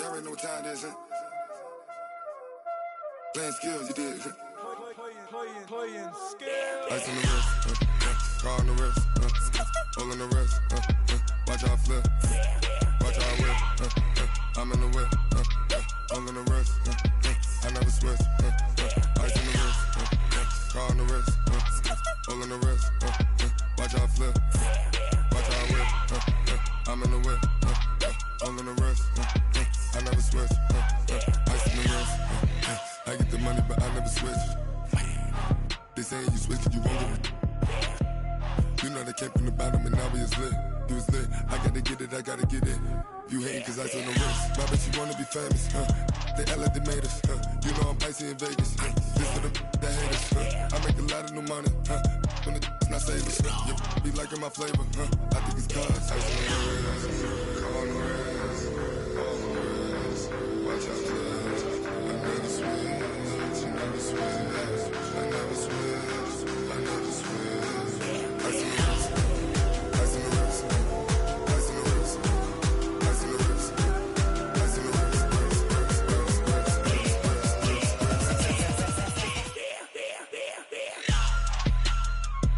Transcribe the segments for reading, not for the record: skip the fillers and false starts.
Y'all already know what time it is, huh? Playing skills, you did. Playing skills. Ice on the wrist, car on the wrist, all on the wrist, watch how I flip, watch how I whip, I'm in the whip, all on the wrist, I never switch, ice on the wrist, car on the wrist, all on the wrist, watch how I flip, watch how I whip, I'm in the whip, all on the wrist, I never switch, ice on the wrist, I get the money but I never switch. They saying you switch, you won't get it. You know they came from the bottom and now we is lit. You was lit, I gotta get it, I gotta get it. You hating cause ice on the wrist. Why bet you wanna be famous, They act like they made us, You know I'm icy in Vegas, This for the that hate us, I make a lot of new money, When it's not savers, You be liking my flavor, I think it's cause ice on the wrist, car on the wrist, all on the wrist, watch out flash, I never switch, you never switch. I never switch, I never switch. Ice on the wrist, ice on the wrist, ice on the wrist, ice on the wrist, ice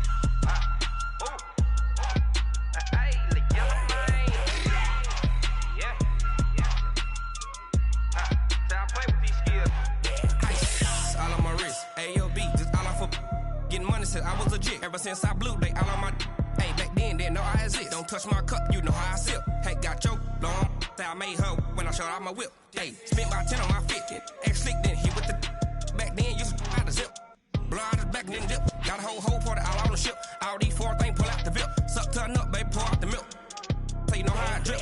on the wrist, I was legit. Ever since I blew, they all on my hey, back then, didn't know I exist. Don't touch my cup, you know how I sip. Hey, got your long, say I made her when I showed out my whip. Hey, spent my 10 on my 50. Ex-slick, then hit with the back then, used to out the zip. Blow out his back, then dip. Got a whole party all on the ship. All these 4 things, pull out the VIP. Suck, turn up, baby, pour out the milk. So you know how I drip.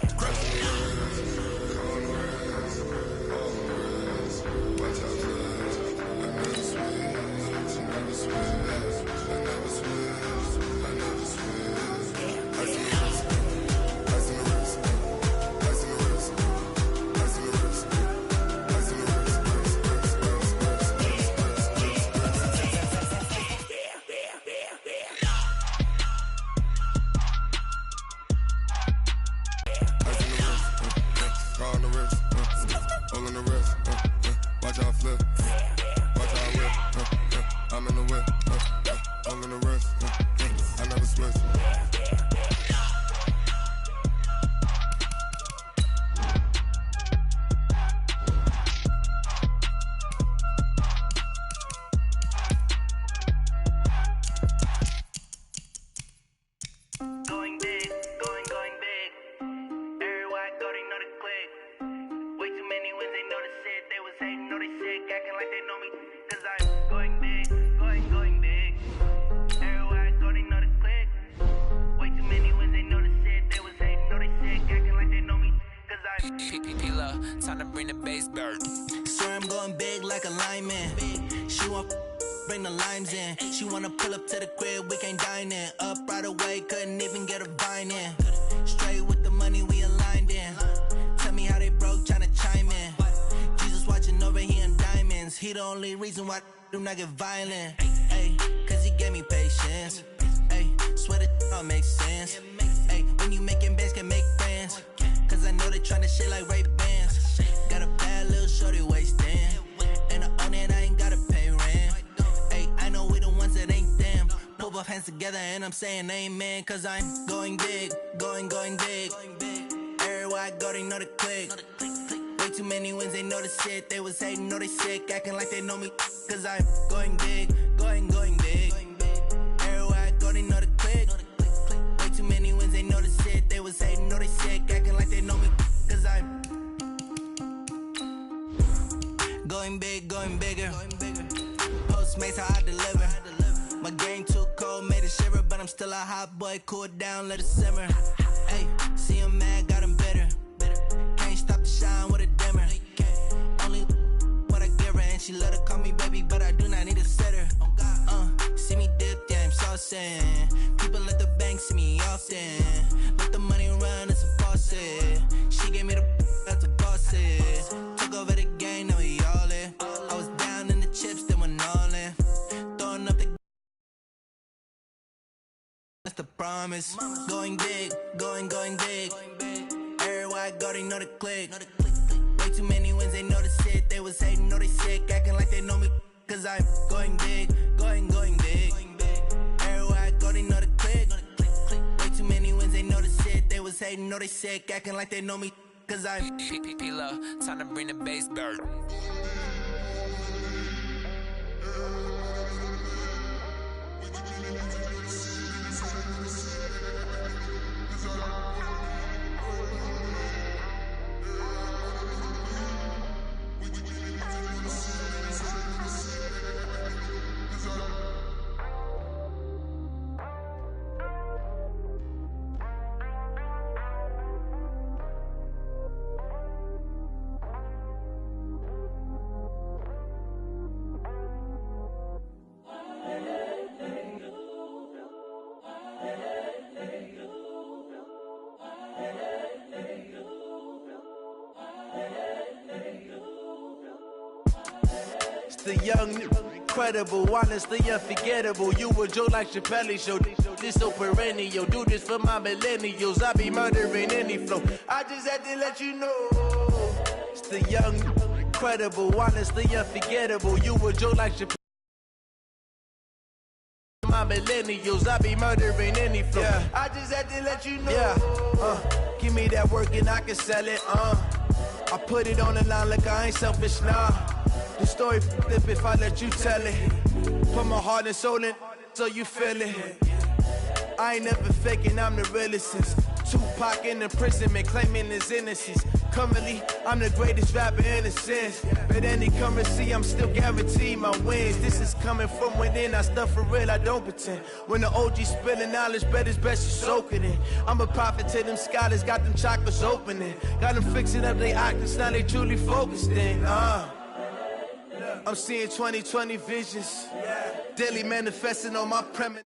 Time to bring the bass back. Swear I'm going big like a lineman. She want bring the limes in. She wanna pull up to the crib, we can't dine in. Up right away, couldn't even get a vine in. Straight with the money we aligned in. Tell me how they broke, tryna chime in. Jesus watching over here in diamonds. He the only reason why I do not get violent. Ay, cause he gave me patience. Ay, swear that all makes sense. Ay, when you making bands can make friends. Cause I know they tryna shit like Ray Bans. Got a bad little shorty wasting. And I own it, I ain't gotta pay rent. Ay, I know we the ones that ain't them. Pull both hands together and I'm saying amen. Cause I'm going big, going big. Everywhere I go, they know the click. Way too many wins, they know the shit. They was hating, know they sick, acting like they know me. Cause I'm going big, going big. Everywhere I go, they know the click. Way too many wins, they know the shit. They was hating, know they sick, acting like they know me. Cause I'm going big, going bigger. Postmates how I deliver. My game too cold, made it shiver. But I'm still a hot boy, cool down, let it simmer. Hey, see him mad, got him bitter. Can't stop the shine with a dimmer. Only what I give her, and she let her call me baby, but I do not need a sitter. See me dip, yeah, I'm saucing. People at the bank see me often. Let the money run, it's a faucet. She gave me the that's a boss it. Took over the game, now we all in. I was down in the chips, then went all in. Throwing up the that's the promise. Going big, going big. Everywhere I go, they know the click. Way too many wins, they know the shit. They was hating, know they sick, acting like they know me. Cause I'm going big, going big. Everywhere I go, they know the click. Way too many wins, they know the shit. They was hating, know they sick, acting like they know me. Cause I'm P-Love, time to bring the bass back. The young, incredible, honestly unforgettable. You a Joe like Chappelle show. This so perennial. Do this for my millennials. I be murdering any flow. I just had to let you know. It's the young, incredible, honestly unforgettable. You a Joe like Chappelle. My millennials, I be murdering any flow. Yeah. I just had to let you know. Yeah. Give me that work and I can sell it. I put it on the line like I ain't selfish, nah. The story flip if I let you tell it. Put my heart and soul in so you feel it. I ain't never faking, I'm the realest since Tupac in imprisonment, claiming his innocence. Currently, I'm the greatest rapper in a sense. But any currency, I'm still guaranteed my wins. This is coming from within, I stuff for real, I don't pretend. When the OG spilling knowledge, bet it's best you soak it in. I'm a prophet to them scholars, got them chakras opening. Got them fixing up they octaves, now they truly focused in. I'm seeing 2020 visions, daily manifesting on my premise.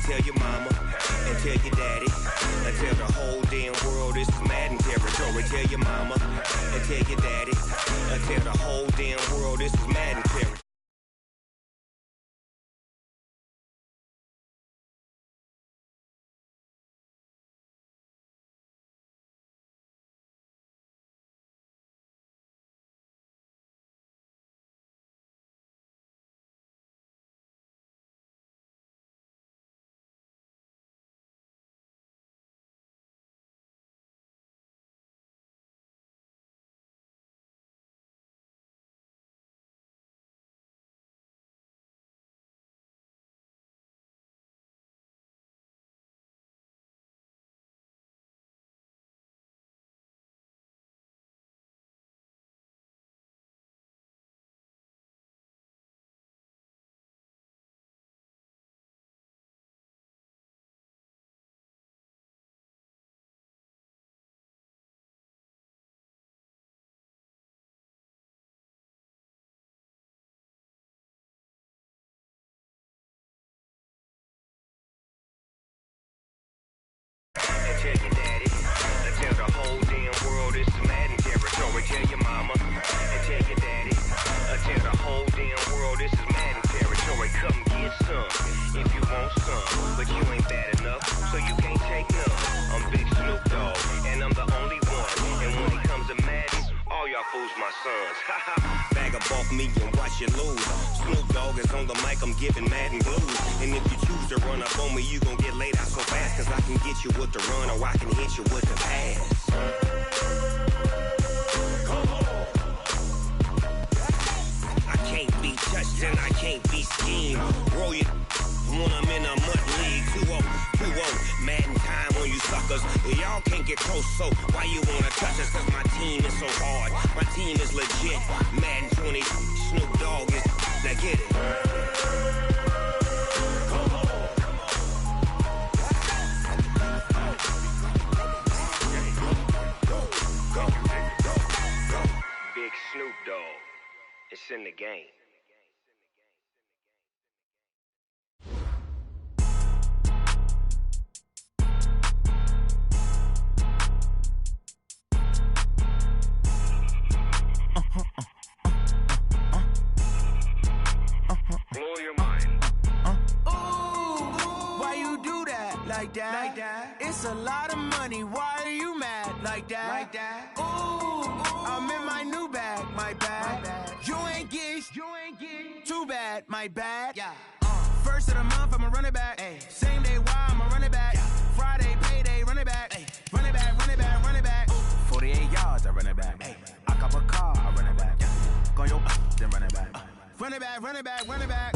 Tell your mama and tell your daddy and tell the whole damn world this is Madden territory. Tell your mama and tell your daddy and tell the whole damn world this is Madden territory. if you want some, but you ain't bad enough, so you can't take none. I'm Big Snoop Dogg, and I'm the only one. And when it comes to Madden, all y'all fools my sons. Bag of bulk me and watch you lose. Snoop Dogg is on the mic, I'm giving Madden blues. And if you choose to run up on me, you gon' get laid out so fast. Cause I can get you with the run or I can hit you with the pass. I can't be touched and I can't be schemed. Roll you when I'm in a mud league. 2-0, Madden time on you suckers. Y'all can't get close, so why you wanna touch us? Cause my team is so hard, my team is legit. Madden 20, Snoop Dogg is, now get it. Big Snoop Dogg, it's in the game. Blow your mind. Ooh, why you do that? Like that? It's a lot of money. Why are you mad? Like that? Ooh, I'm in my new bag. My bad. You ain't get too bad. My bad. Yeah. First of the month, I'ma run it back. Ay. Same day, why I'ma run it back. Yeah. Friday, payday, run it back. Ay. Run it back. 48 yards, I run it back. Ay. I cop a car, I run it back. Yeah. Go your then run it back. Run it back.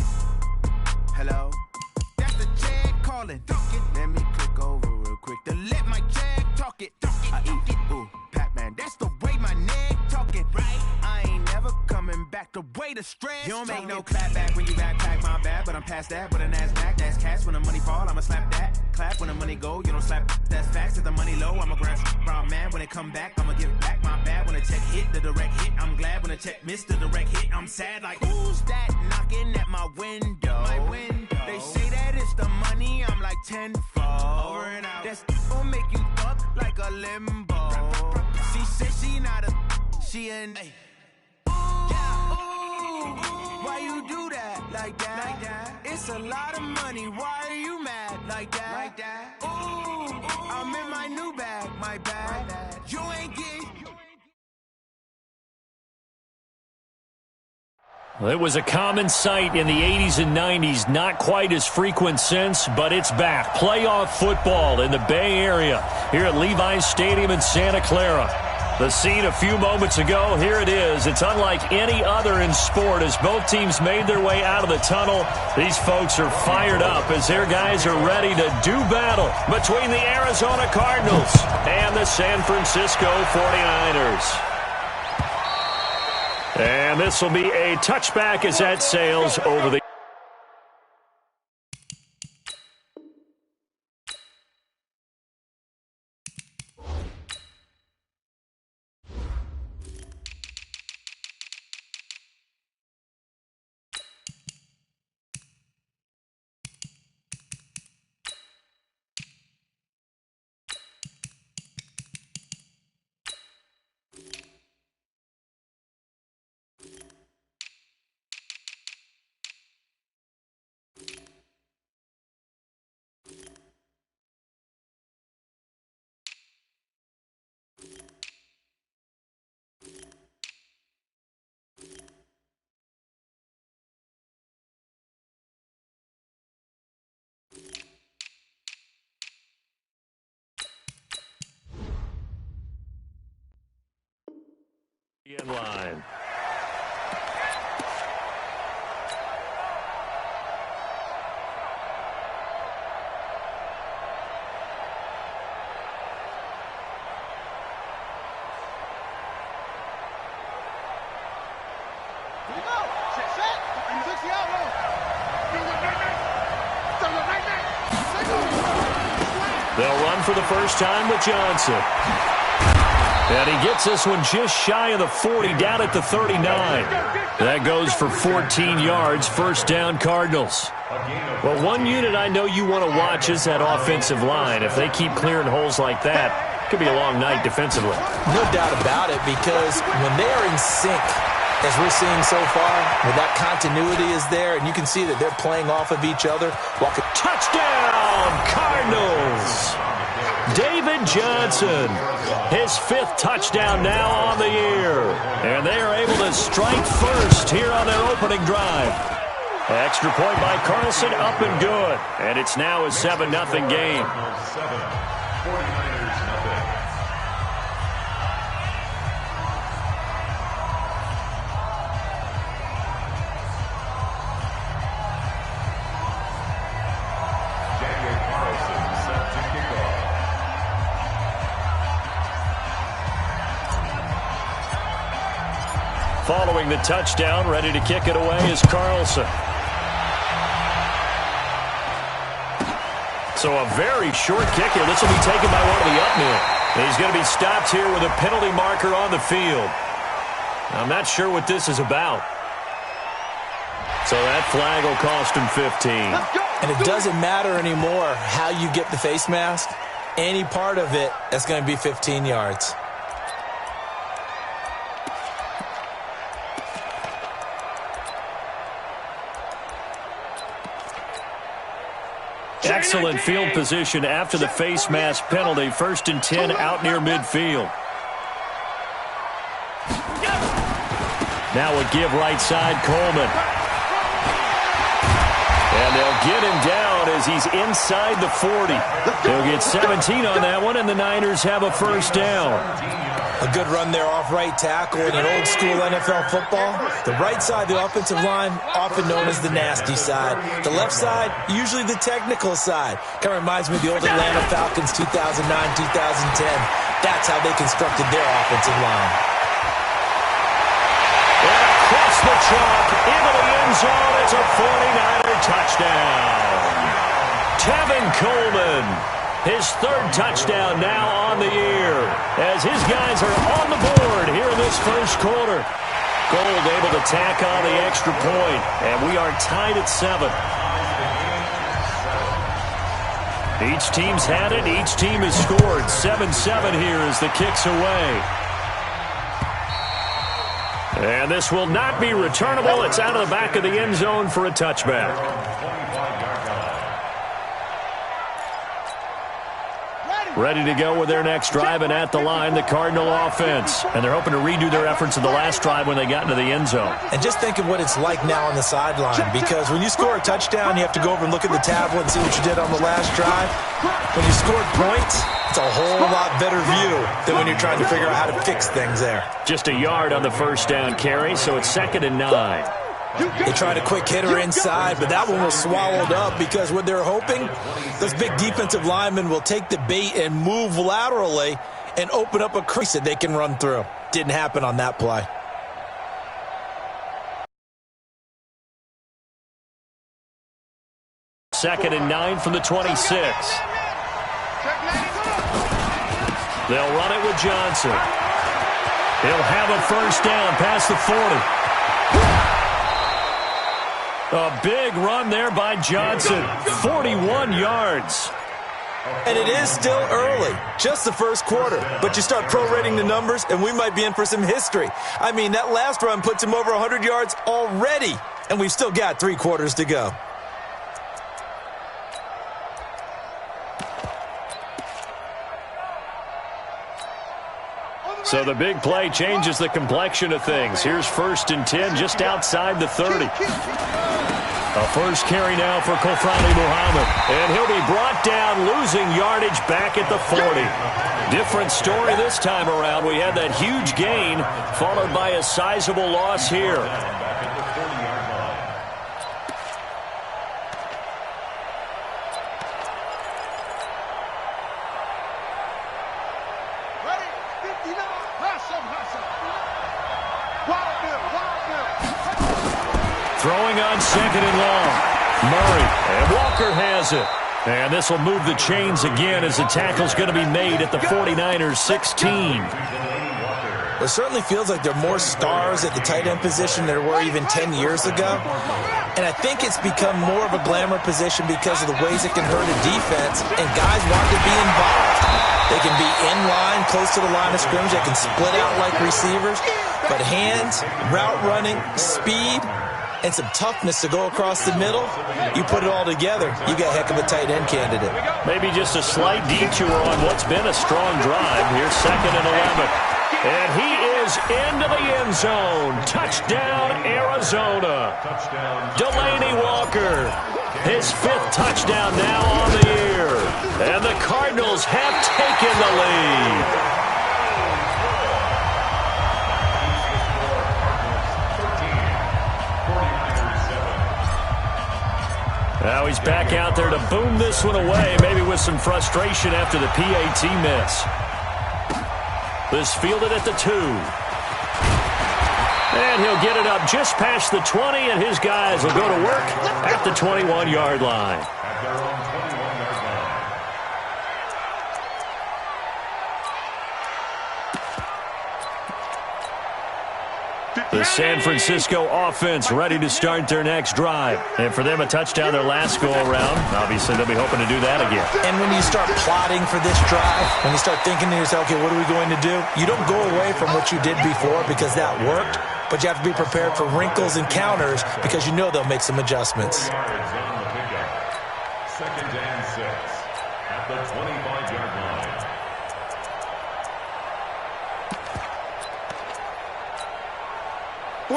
Hello? That's the check calling. Let me click over real quick to let my check talk it. I eat it. Ooh, Pac-Man, that's the way my neck talking. Right? I ain't never coming back the way the stress. You don't make no clap back when you backpack, my bad, but I'm past that. With a NASDAQ, that's cash. When the money fall, I'ma slap that. Clap when the money go, you don't slap. That's facts. If the money low, I'ma grab brown man. When it come back, I'ma give back my bad. When the check hit, the direct hit. I'm glad when the check missed the direct hit. I'm sad like, who's that knocking at my window? They say that it's the money, I'm like tenfold. Over and out. That's gon' make you fuck like a limbo. She said she not a, she an. Ooh, why you do that? Like that? It's a lot of money, why are you mad? Like that? Ooh, I'm in my new bag. My bad. You ain't get. Well, it was a common sight in the 80s and 90s, not quite as frequent since, but it's back. Playoff football in the Bay Area here at Levi's Stadium in Santa Clara. The scene a few moments ago, here it is. It's unlike any other in sport as both teams made their way out of the tunnel. These folks are fired up as their guys are ready to do battle between the Arizona Cardinals and the San Francisco 49ers. And this will be a touchback as that sails over the... In line. They'll run for the first time with Johnson. And he gets this one just shy of the 40, down at the 39. That goes for 14 yards, first down Cardinals. Well, one unit I know you want to watch is that offensive line. If they keep clearing holes like that, it could be a long night defensively. No doubt about it, because when they are in sync, as we're seeing so far, where that continuity is there, and you can see that they're playing off of each other. Touchdown, Cardinals! David Johnson, his 5th touchdown now on the year. And they are able to strike first here on their opening drive. Extra point by Carlson, up and good. And it's now a 7-0 game. 49ers nothing. Following the touchdown, ready to kick it away is Carlson. So a very short kick here. This will be taken by one of the up men. He's going to be stopped here with a penalty marker on the field. I'm not sure what this is about. So that flag will cost him 15. And it doesn't matter anymore how you get the face mask. Any part of it, that's going to be 15 yards. Excellent field position after the face mask penalty. 1st and 10 out near midfield. Now a give right side, Coleman. And they'll get him down as he's inside the 40. They'll get 17 on that one, and the Niners have a 1st down. A good run there off right tackle in an old-school NFL football. The right side, the offensive line, often known as the nasty side. The left side, usually the technical side. Kind of reminds me of the old Atlanta Falcons 2009-2010. That's how they constructed their offensive line. And across the chalk, into the end zone, it's a 49er touchdown. Tevin Coleman. His 3rd touchdown now on the year as his guys are on the board here in this 1st quarter. Gold able to tack on the extra point, and we are tied at 7. Each team's had it. Each team has scored. 7-7 here as the kick's away. And this will not be returnable. It's out of the back of the end zone for a touchback. Ready to go with their next drive, and at the line, the Cardinal offense. And they're hoping to redo their efforts in the last drive when they got into the end zone. And just think of what it's like now on the sideline, because when you score a touchdown, you have to go over and look at the tablet and see what you did on the last drive. When you scored points, it's a whole lot better view than when you're trying to figure out how to fix things there. Just a yard on the 1st down carry, so it's 2nd and 9. They tried a quick hitter inside, but that one was swallowed up because what they're hoping, those big defensive linemen will take the bait and move laterally and open up a crease that they can run through. Didn't happen on that play. Second and 9 from the 26. They'll run it with Johnson. He'll have a 1st down past the 40. A big run there by Johnson. 41 yards. And it is still early, just the 1st quarter. But you start prorating the numbers, and we might be in for some history. I mean, that last run puts him over 100 yards already, and we've still got 3 quarters to go. So the big play changes the complexion of things. Here's 1st and 10 just outside the 30. A 1st carry now for Kofrani Muhammad. And he'll be brought down, losing yardage back at the 40. Different story this time around. We had that huge gain followed by a sizable loss here. Throwing on 2nd and long. Murray, and Walker has it. And this will move the chains again as the tackle's going to be made at the 49ers 16. It certainly feels like there are more stars at the tight end position than there were even 10 years ago. And I think it's become more of a glamour position because of the ways it can hurt a defense, and guys want to be involved. They can be in line, close to the line of scrimmage. They can split out like receivers. But hands, route running, speed, and some toughness to go across the middle, you put it all together, you got a heck of a tight end candidate. Maybe just a slight detour on what's been a strong drive. Here's 2nd and 11. And he is into the end zone. Touchdown, Arizona. Delaney Walker, his 5th touchdown now on the year. And the Cardinals have taken the lead. Now he's back out there to boom this one away, maybe with some frustration after the PAT miss. This fielded at the 2. And he'll get it up just past the 20, and his guys will go to work at the 21-yard line. The San Francisco offense ready to start their next drive. And for them, a touchdown their last go-around. Obviously, they'll be hoping to do that again. And when you start plotting for this drive, when you start thinking to yourself, okay, what are we going to do? You don't go away from what you did before because that worked, but you have to be prepared for wrinkles and counters because you know they'll make some adjustments. 2nd and 6 at the 25-yard line.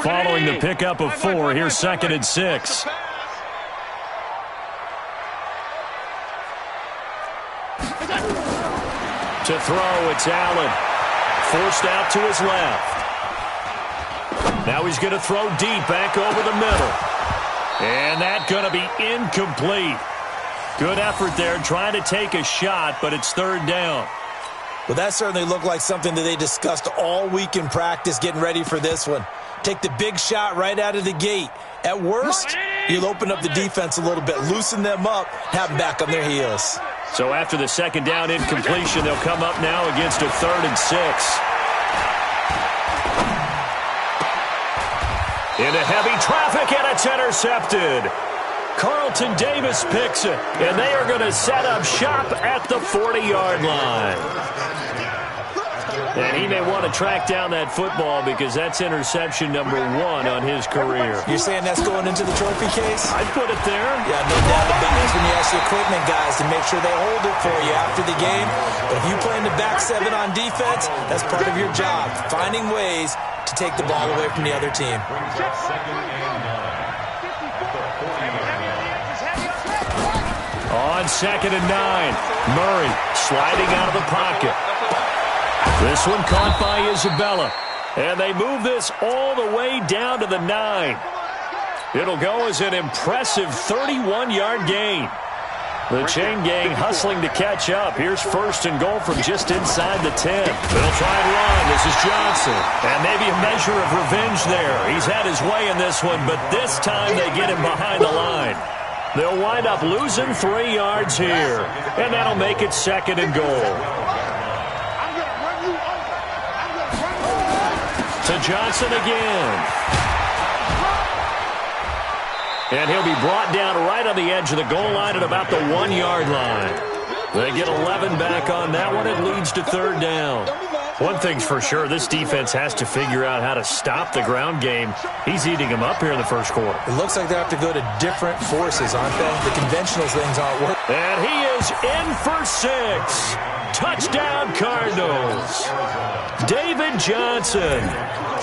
Following the pickup of 4, here's 2nd and 6. To throw, it's Allen. Forced out to his left. Now he's going to throw deep back over the middle. And that's going to be incomplete. Good effort there trying to take a shot, but it's 3rd down. Well, that certainly looked like something that they discussed all week in practice getting ready for this one. Take the big shot right out of the gate. At worst, you'll open up the defense a little bit, loosen them up, have them back on their heels. So after the 2nd down incompletion, they'll come up now against a 3rd and 6. Into heavy traffic, and it's intercepted. Carlton Davis picks it, and they are going to set up shop at the 40-yard line. And he may want to track down that football because that's interception number 1 on his career. You're saying that's going into the trophy case? I'd put it there. Yeah, no doubt about it. That's when you ask the equipment guys to make sure they hold it for you after the game. But if you play in the back 7 on defense, that's part of your job, finding ways to take the ball away from the other team. 2nd and 9. On 2nd and 9, Murray sliding out of the pocket. This one caught by Isabella. And they move this all the way down to the 9. It'll go as an impressive 31-yard gain. The chain gang hustling to catch up. Here's 1st and goal from just inside the 10. They'll try and run. This is Johnson. And maybe a measure of revenge there. He's had his way in this one, but this time they get him behind the line. They'll wind up losing 3 yards here. And that'll make it 2nd and goal. To Johnson again. And he'll be brought down right on the edge of the goal line at about the 1-yard line. They get 11 back on that one. It leads to 3rd down. One thing's for sure, this defense has to figure out how to stop the ground game. He's eating them up here in the 1st quarter. It looks like they have to go to different forces, aren't they? The conventional things aren't working. And he is in for 6. Touchdown, Cardinals. David Johnson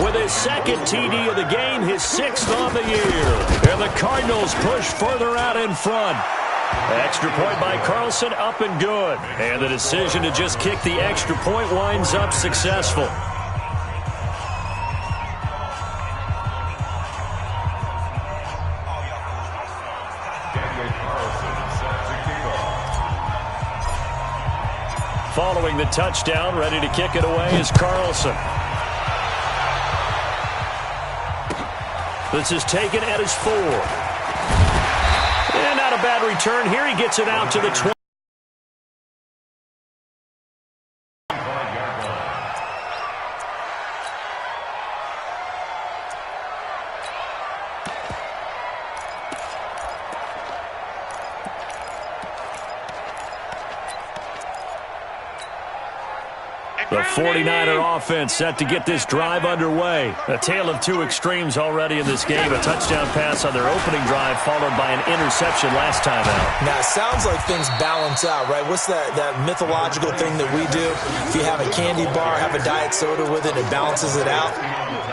with his 2nd TD of the game, his 6th on the year. And the Cardinals push further out in front. Extra point by Carlson, up and good. And the decision to just kick the extra point winds up successful. Following the touchdown, ready to kick it away is Carlson. This is taken at his 4. And not a bad return here. He gets it out to the 20. The 49er offense set to get this drive underway. A tale of two extremes already in this game. A touchdown pass on their opening drive followed by an interception last time out. Now, it sounds like things balance out, right? What's that mythological thing that we do? If you have a candy bar, have a diet soda with it, it balances it out.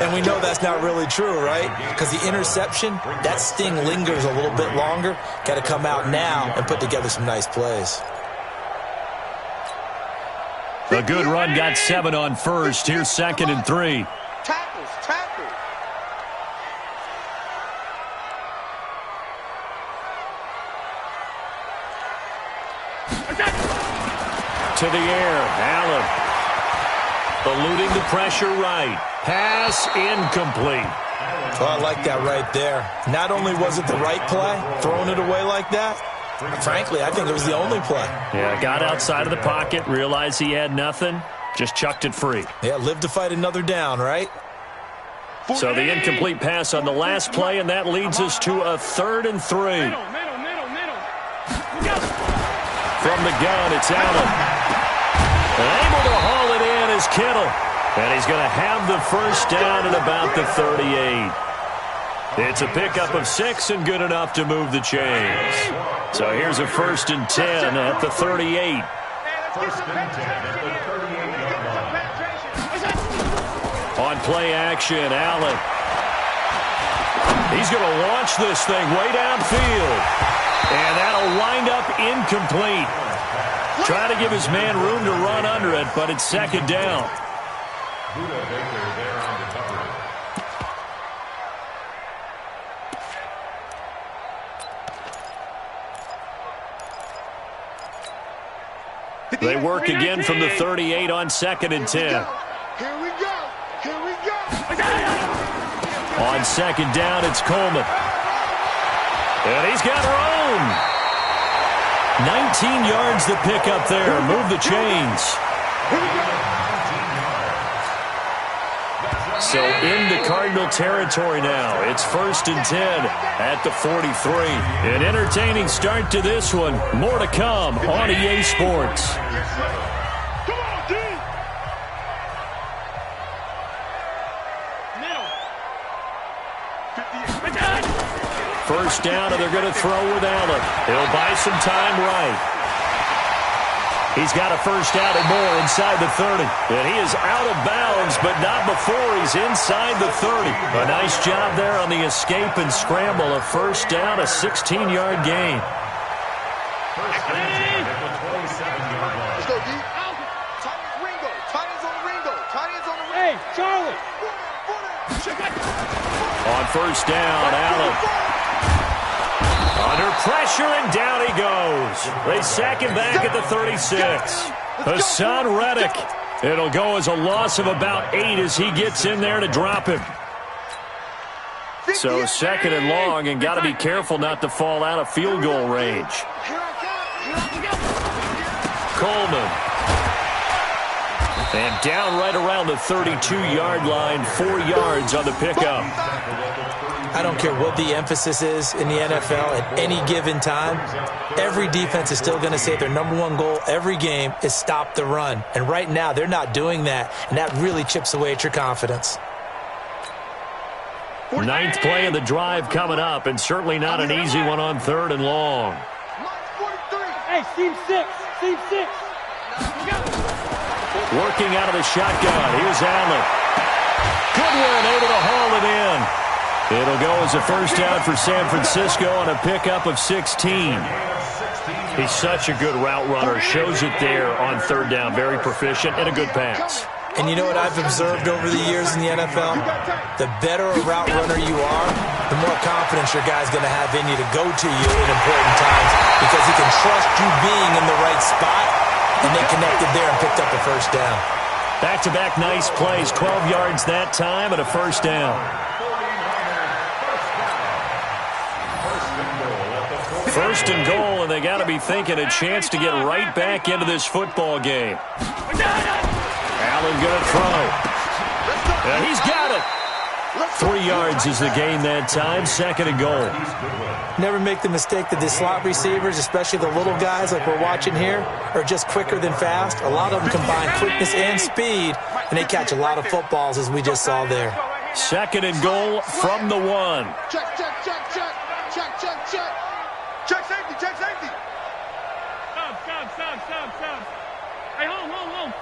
And we know that's not really true, right? Because the interception, that sting lingers a little bit longer. Got to come out now and put together some nice plays. A good run got 7 on first. Here's 2nd and 3. Tackles. To the air, Allen. Eluding the pressure right. Pass incomplete. Oh, I like that right there. Not only was it the right play, throwing it away like that, frankly, I think it was the only play. Yeah, got outside of the pocket, realized he had nothing, just chucked it free. Yeah, live to fight another down, right? So the incomplete pass on the last play, and that leads us to a 3rd and 3. Middle. From the gun, it's Allen. Able to haul it in is Kittle. And he's going to have the first down at about the 38. It's a pickup of 6 and good enough to move the chains. So here's a 1st and 10 at the 38. On play action, Allen. He's going to launch this thing way downfield. And that'll wind up incomplete. Try to give his man room to run under it, but it's 2nd down. They work again from the 38 on 2nd and 10. Here we go. On 2nd down, it's Coleman. And he's got room. 19 yards to pick up there. Move the chains. So into Cardinal territory now. It's 1st and 10 at the 43. An entertaining start to this one. More to come on EA Sports. First down, and they're going to throw with Allen. He'll buy some time right. He's got a first down and more inside the 30. And he is out of bounds, but not before he's inside the 30. A nice job there on the escape and scramble. A first down, a 16-yard gain. Let's go, D. Titans on the Ringo. Hey, Charlie. On first down, Allen. Under pressure, and down he goes. They sack him back at the 36. Hassan Reddick. It'll go as a loss of about 8 as he gets in there to drop him. So 2nd and long, and got to be careful not to fall out of field goal range. Coleman. And down right around the 32-yard line, 4 yards on the pickup. I don't care what the emphasis is in the NFL at any given time. Every defense is still going to say their #1 goal every game is stop the run. And right now, they're not doing that, and that really chips away at your confidence. 9th play of the drive coming up, and certainly not an easy one on 3rd and long. Hey, Team 6. Working out of the shotgun. Here's Allen. Good one, able to haul it in. It'll go as a first down for San Francisco on a pickup of 16. He's such a good route runner. Shows it there on 3rd down. Very proficient and a good pass. And you know what I've observed over the years in the NFL? The better a route runner you are, the more confidence your guy's going to have in you to go to you in important times because he can trust you being in the right spot, and they connected there and picked up a first down. Back-to-back nice plays. 12 yards that time and a first down. First and goal, and they got to be thinking a chance to get right back into this football game. Allen going to throw. And he's got it. 3 yards is the gain that time, 2nd and goal. Never make the mistake that the slot receivers, especially the little guys like we're watching here, are just quicker than fast. A lot of them combine quickness and speed, and they catch a lot of footballs, as we just saw there. 2nd and goal from the 1. Check, check, check, check. Check, check, check. Check safety, check safety. Stop. Hey, home.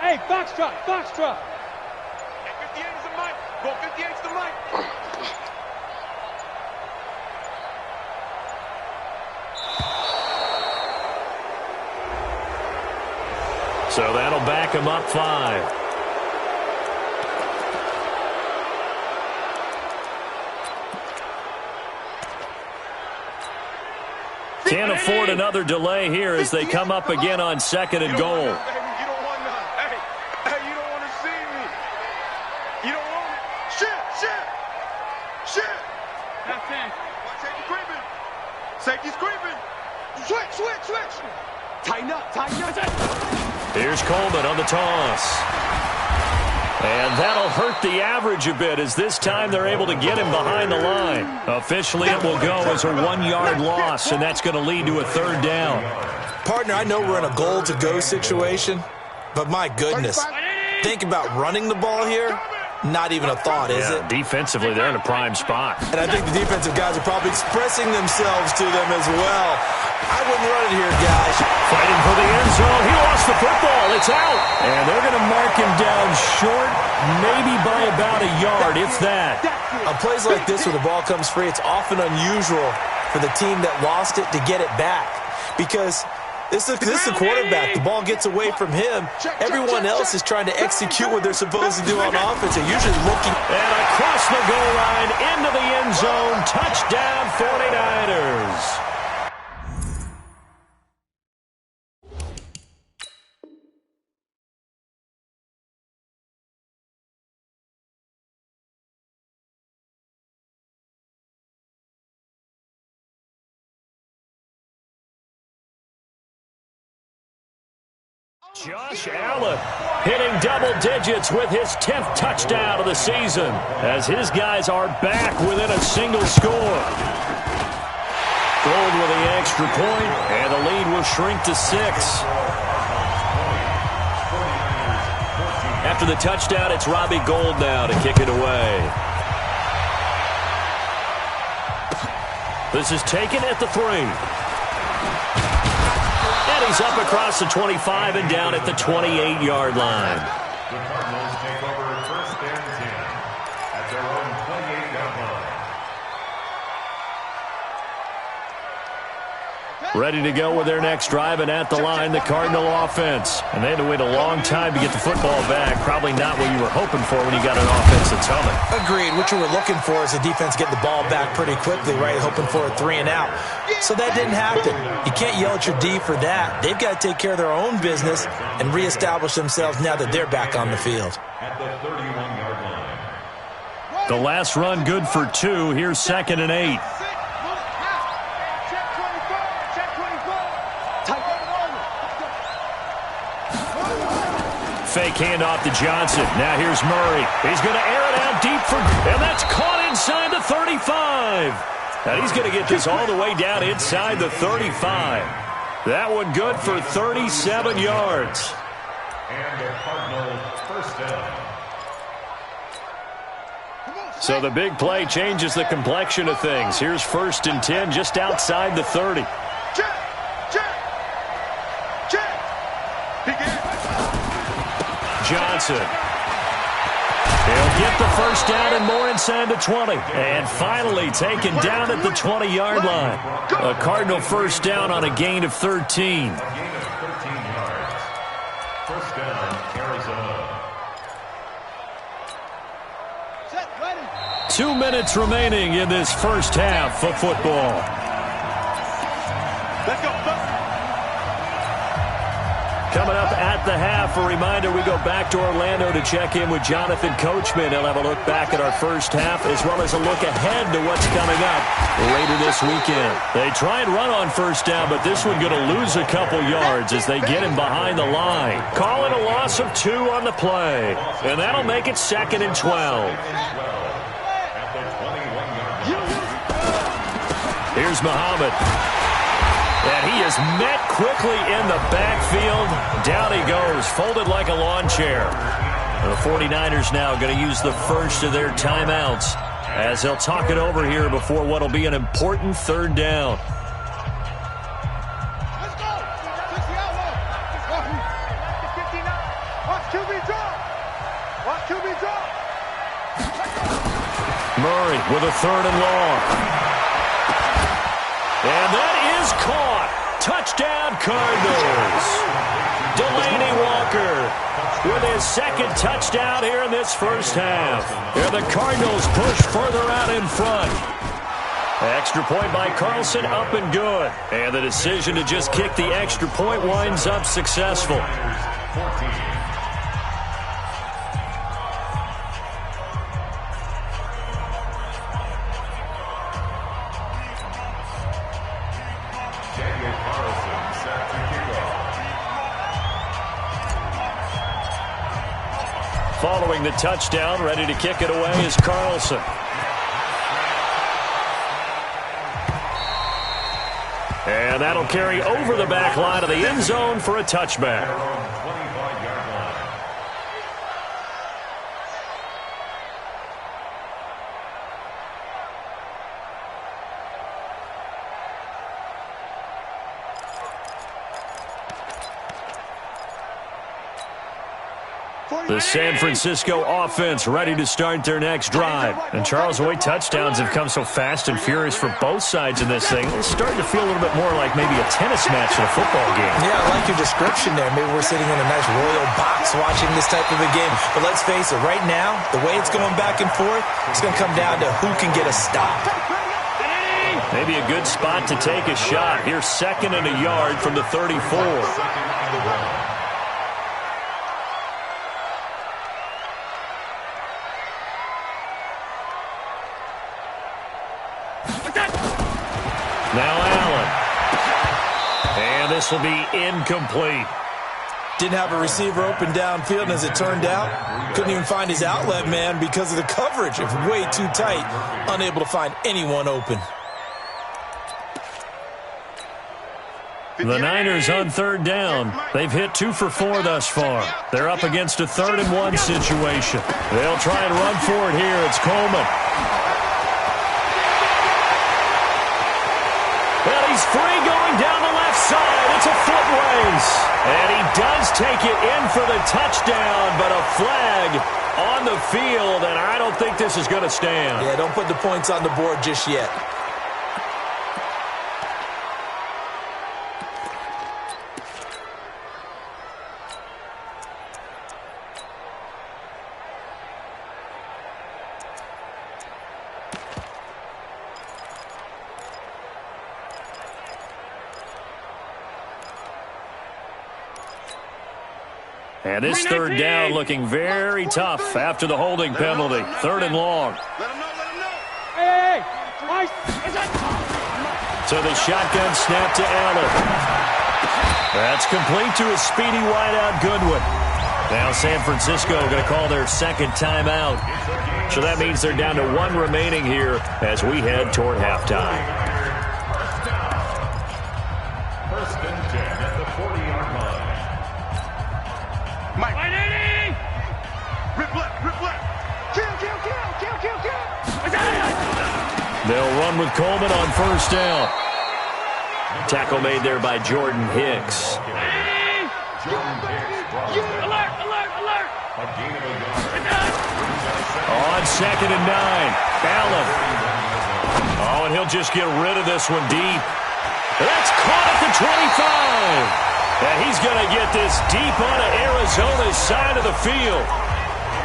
Hey, foxtrot. Hey, 58 is the mic. Go 58 is the mic. So that'll back him up 5. Can't afford another delay here as they come up again on 2nd and goal. You don't want none. Hey, you don't want to see me. You don't want it. Shit. That's 10. Watch safety creeping. Safety's creeping. Switch. Tighten up. Here's Coleman on the toss. And that'll hurt the average a bit as this time they're able to get him behind the line. Officially, it will go as a 1-yard loss, and that's going to lead to a 3rd down. Partner, I know we're in a goal-to-go situation, but my goodness, think about running the ball here. Not even a thought, is it? Defensively, they're in a prime spot. And I think the defensive guys are probably expressing themselves to them as well. I wouldn't run it here, guys. Fighting for the end zone. He lost the football. It's out. And they're going to mark him down short, maybe by about a yard, if that. On plays like this where the ball comes free, it's often unusual for the team that lost it to get it back. Because this is the quarterback. The ball gets away from him. Everyone else is trying to execute what they're supposed to do on offense. They're usually looking. And across the goal line, into the end zone. Touchdown, 49ers. Josh Allen hitting double digits with his 10th touchdown of the season as his guys are back within a single score. Gold with the extra point, and the lead will shrink to 6. After the touchdown, it's Robbie Gould now to kick it away. This is taken at the 3. And he's up across the 25 and down at the 28-yard line. The Cardinals take over 1st and 10 at their own 28-yard line. Ready to go with their next drive, and at the line, the Cardinal offense. And they had to wait a long time to get the football back. Probably not what you were hoping for when you got an offense that's humming. Agreed. What you were looking for is the defense getting the ball back pretty quickly, right? Hoping for a 3 and out. So that didn't happen. You can't yell at your D for that. They've got to take care of their own business and reestablish themselves now that they're back on the field. At the 31-yard line. The last run good for 2. Here's 2nd and 8. Fake handoff to Johnson. Now here's Murray. He's going to air it out deep for, and that's caught inside the 35. Now he's going to get this all the way down inside the 35. That one good for 37 yards. And the Cardinal 1st down. So the big play changes the complexion of things. Here's 1st and 10 just outside the 30. Johnson. He'll get the 1st down and more inside the 20. And finally taken down at the 20-yard line. A Cardinal 1st down on a gain of 13. A gain of 13 yards. 1st down, Arizona. 2 minutes remaining in this first half of football. Let's go. Coming up at the half, a reminder, we go back to Orlando to check in with Jonathan Coachman. He'll have a look back at our first half as well as a look ahead to what's coming up later this weekend. They try and run on first down, but this one going to lose a couple yards as they get him behind the line. Calling a loss of 2 on the play, and that'll make it 2nd and 12. Here's Muhammad. And he is met quickly in the backfield. Down he goes, folded like a lawn chair. And the 49ers now going to use the first of their timeouts as they'll talk it over here before what will be an important 3rd down. Let's go. Watch QB drop. Watch QB drop. Murray with a 3rd and long. And that is caught. Touchdown, Cardinals. Delaney Walker with his 2nd touchdown here in this first half. And the Cardinals push further out in front. Extra point by Carlson, up and good. And the decision to just kick the extra point winds up successful. Following the touchdown, ready to kick it away is Carlson. And that'll carry over the back line of the end zone for a touchback. The San Francisco offense ready to start their next drive. And Charles, the way touchdowns have come so fast and furious for both sides in this thing, it's starting to feel a little bit more like maybe a tennis match than a football game. Yeah, I like your description there. Maybe we're sitting in a nice royal box watching this type of a game. But let's face it, right now, the way it's going back and forth, it's going to come down to who can get a stop. Maybe a good spot to take a shot. Here's 2nd and a yard from the 34. Now Allen. And this will be incomplete. Didn't have a receiver open downfield, and as it turned out, couldn't even find his outlet man because of the coverage. It was way too tight, unable to find anyone open. The Niners on 3rd down. They've hit 2 for 4 thus far. They're up against a 3rd and 1 situation. They'll try and run for it here. It's Coleman. Well, he's free going down the left side. It's a foot race. And he does take it in for the touchdown, but a flag on the field, and I don't think this is going to stand. Yeah, don't put the points on the board just yet. And this 3rd down looking very tough after the holding penalty. 3rd and long. Hey! So the shotgun snap to Allen. That's complete to a speedy wideout Goodwin. Now San Francisco going to call their 2nd timeout. So that means they're down to 1 remaining here as we head toward halftime. 1st and 10 at the 40-yard line. Mike. Rip left. Kill. They'll run with Coleman on 1st down. Tackle made there by Jordan Hicks. Alert! On 2nd and 9. Allen. Oh, and he'll just get rid of this one deep. That's caught at the 25. And he's going to get this deep onto Arizona's side of the field.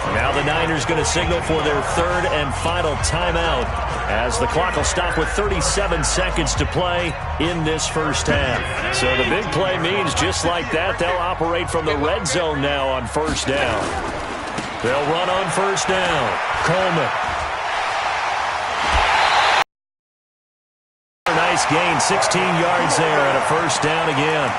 Now the Niners going to signal for their third and final timeout as the clock will stop with 37 seconds to play in this first half. So the big play means just like that, they'll operate from the red zone now on first down. They'll run on first down. Coleman. Nice gain, 16 yards there and a first down again.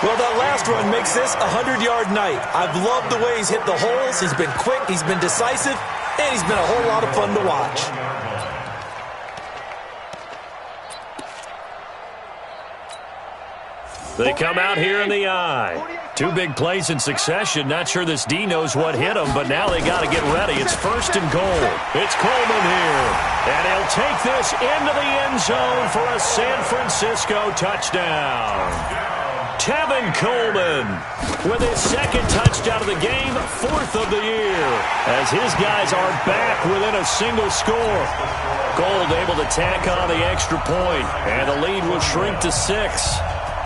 Well, that last run makes this a 100-yard night. I've loved the way he's hit the holes. He's been quick, he's been decisive, and he's been a whole lot of fun to watch. They come out here in the eye. Two big plays in succession. Not sure this D knows what hit him, but now they got to get ready. It's first and goal. It's Coleman here. And he'll take this into the end zone for a San Francisco touchdown. Tevin Coleman with his second touchdown of the game, fourth of the year, as his guys are back within a single score. Gold able to tack on the extra point, and the lead will shrink to 6.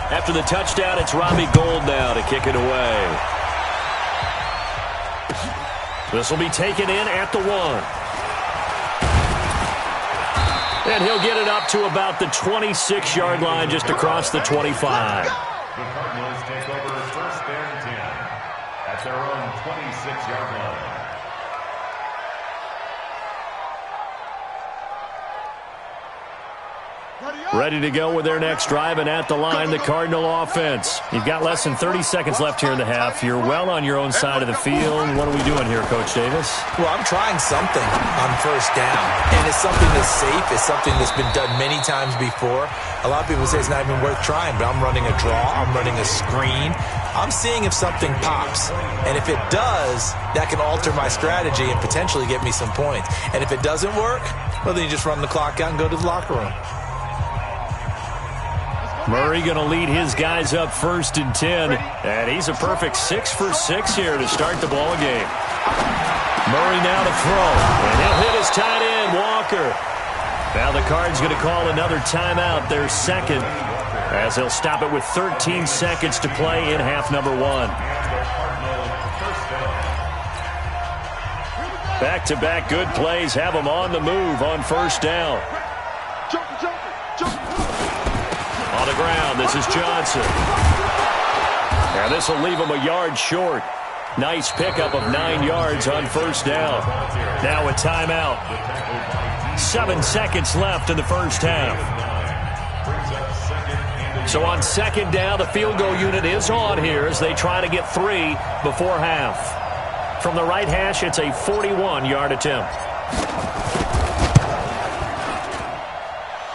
After the touchdown, it's Robbie Gould now to kick it away. This will be taken in at the 1. And he'll get it up to about the 26-yard line, just across the 25. The Cardinals take over first and 10 at their own 26-yard line. Ready to go with their next drive, and at the line, the Cardinal offense. You've got less than 30 seconds left here in the half. You're well on your own side of the field. What are we doing here, Coach Davis? Well, I'm trying something on first down, and it's something that's safe. It's something that's been done many times before. A lot of people say it's not even worth trying, but I'm running a draw. I'm running a screen. I'm seeing if something pops, and if it does, that can alter my strategy and potentially get me some points. And if it doesn't work, well, then you just run the clock out and go to the locker room. Murray going to lead his guys up first and 10, and he's a perfect 6 for 6 here to start the ball game. Murray now to throw, and he'll hit his tight end, Walker. Now the Cards going to call another timeout, their second, as they'll stop it with 13 seconds to play in half number 1. Back-to-back good plays have them on the move on first down. On the ground, this is Johnson. And this will leave him a yard short. Nice pickup of 9 yards on first down. Now a timeout. 7 seconds left in the first half. So on second down, the field goal unit is on here as they try to get 3 before half. From the right hash, it's a 41-yard attempt.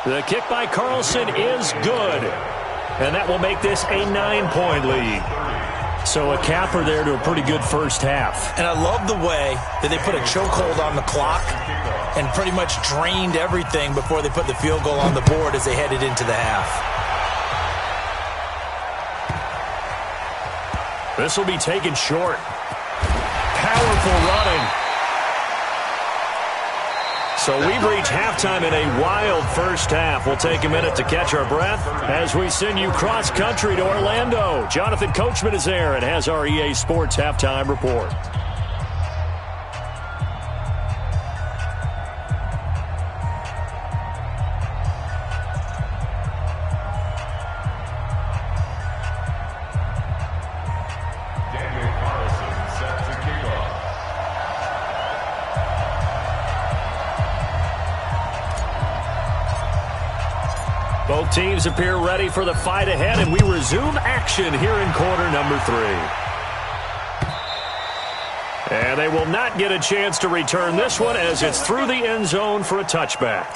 The kick by Carlson is good. And that will make this a 9-point lead. So a capper there to a pretty good first half. And I love the way that they put a chokehold on the clock and pretty much drained everything before they put the field goal on the board as they headed into the half. This will be taken short. Powerful running. So we've reached halftime in a wild first half. We'll take a minute to catch our breath as we send you cross-country to Orlando. Jonathan Coachman is there and has our EA Sports halftime report. Both teams appear ready for the fight ahead, and we resume action here in quarter number 3. And they will not get a chance to return this one as it's through the end zone for a touchback.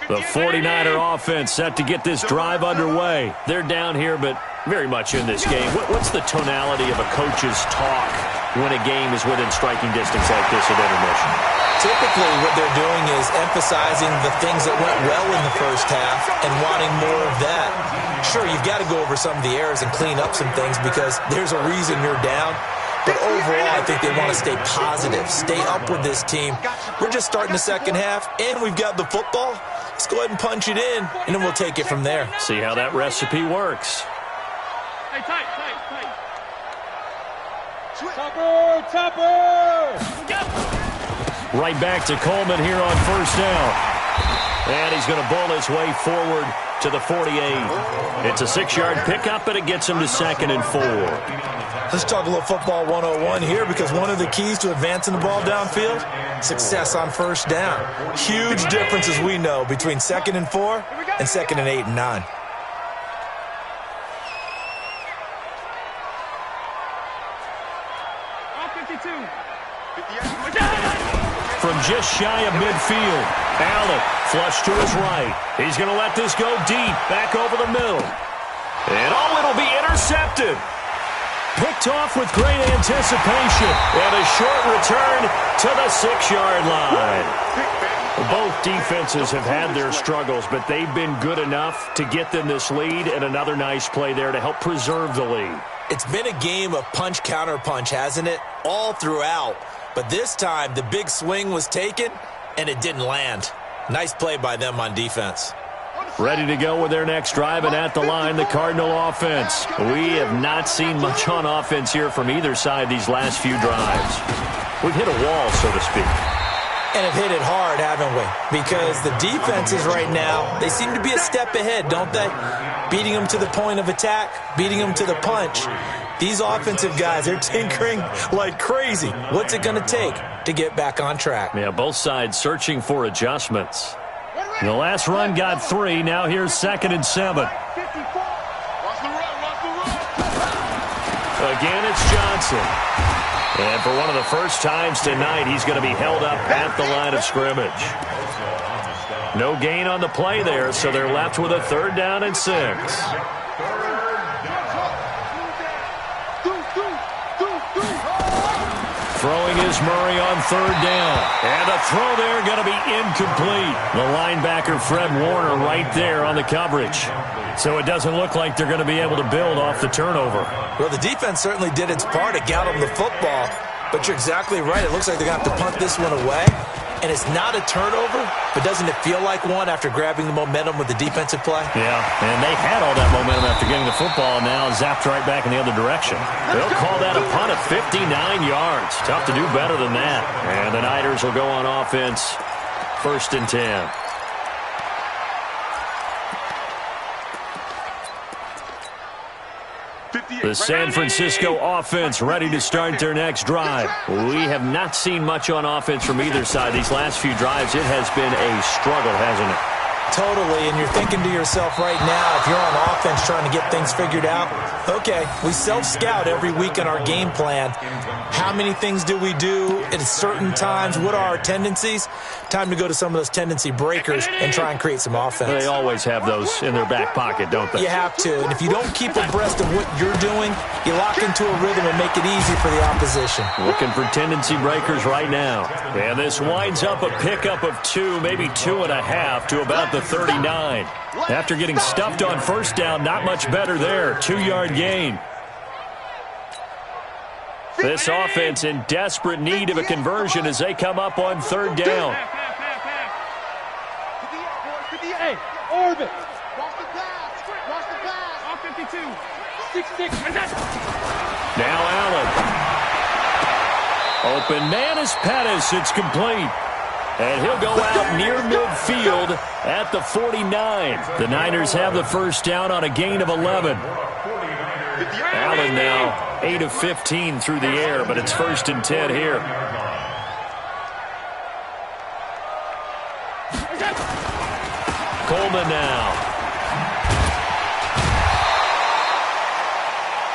The 49er offense set to get this drive underway. They're down here, but very much in this game. What's the tonality of a coach's talk when a game is within striking distance like this at intermission? Typically, what they're doing is emphasizing the things that went well in the first half and wanting more of that. Sure, you've got to go over some of the errors and clean up some things because there's a reason you're down. But overall, I think they want to stay positive, stay up with this team. We're just starting the second half, and we've got the football. Let's go ahead and punch it in, and then we'll take it from there. See how that recipe works. Hey, tight. Topper! Right back to Coleman here on first down. And he's going to bull his way forward to the 48. It's a 6-yard pickup, and it gets him to 2nd and 4. Let's talk a little football 101 here, because one of the keys to advancing the ball downfield, success on first down. Huge difference, as we know, between 2nd and 4 and 2nd and 8 and 9. From just shy of midfield, Allen flush to his right. He's going to let this go deep, back over the middle. And it'll be intercepted. Picked off with great anticipation, and a short return to the 6-yard line. Both defenses have had their struggles, but they've been good enough to get them this lead, and another nice play there to help preserve the lead. It's been a game of punch, counter punch, hasn't it? All throughout. But this time, the big swing was taken, and it didn't land. Nice play by them on defense. Ready to go with their next drive, and at the line, the Cardinal offense. We have not seen much on offense here from either side these last few drives. We've hit a wall, so to speak. And have hit it hard, haven't we? Because the defenses right now, they seem to be a step ahead, don't they? Beating them to the point of attack, beating them to the punch. These offensive guys, they're tinkering like crazy. What's it going to take to get back on track? Yeah, both sides searching for adjustments. The last run got 3. Now here's 2nd and 7. Again, it's Johnson. And for one of the first times tonight, he's going to be held up at the line of scrimmage. No gain on the play there, so they're left with a 3rd down and 6. Throwing is Murray on 3rd down. And a throw there going to be incomplete. The linebacker, Fred Warner, right there on the coverage. So it doesn't look like they're going to be able to build off the turnover. Well, the defense certainly did its part to get them the football. But you're exactly right. It looks like they're going to have to punt this one away. And it's not a turnover, but doesn't it feel like one after grabbing the momentum with the defensive play? Yeah, and they had all that momentum after getting the football, and now zapped right back in the other direction. They'll call that a punt of 59 yards. Tough to do better than that. And the Niners will go on offense, 1st and 10. The San Francisco offense ready to start their next drive. We have not seen much on offense from either side. These last few drives, it has been a struggle, hasn't it? Totally, and you're thinking to yourself right now, if you're on offense trying to get things figured out, okay, we self-scout every week in our game plan. How many things do we do at certain times? What are our tendencies? Time to go to some of those tendency breakers and try and create some offense. They always have those in their back pocket, don't they? You have to, and if you don't keep abreast of what you're doing, you lock into a rhythm and make it easy for the opposition. Looking for tendency breakers right now. And this winds up a pickup of 2, maybe 2.5 to about the 39. After getting stuffed on first down, not much better there. 2-yard gain. This offense in desperate need of a conversion as they come up on 3rd down. Hey, orbit. Watch the pass. Off 52. 6-6. Now Allen. Open man is Pettis. It's complete. And he'll go out near midfield at the 49. The Niners have the first down on a gain of 11. Allen now 8 of 15 through the air, but it's 1st and 10 here. Coleman now.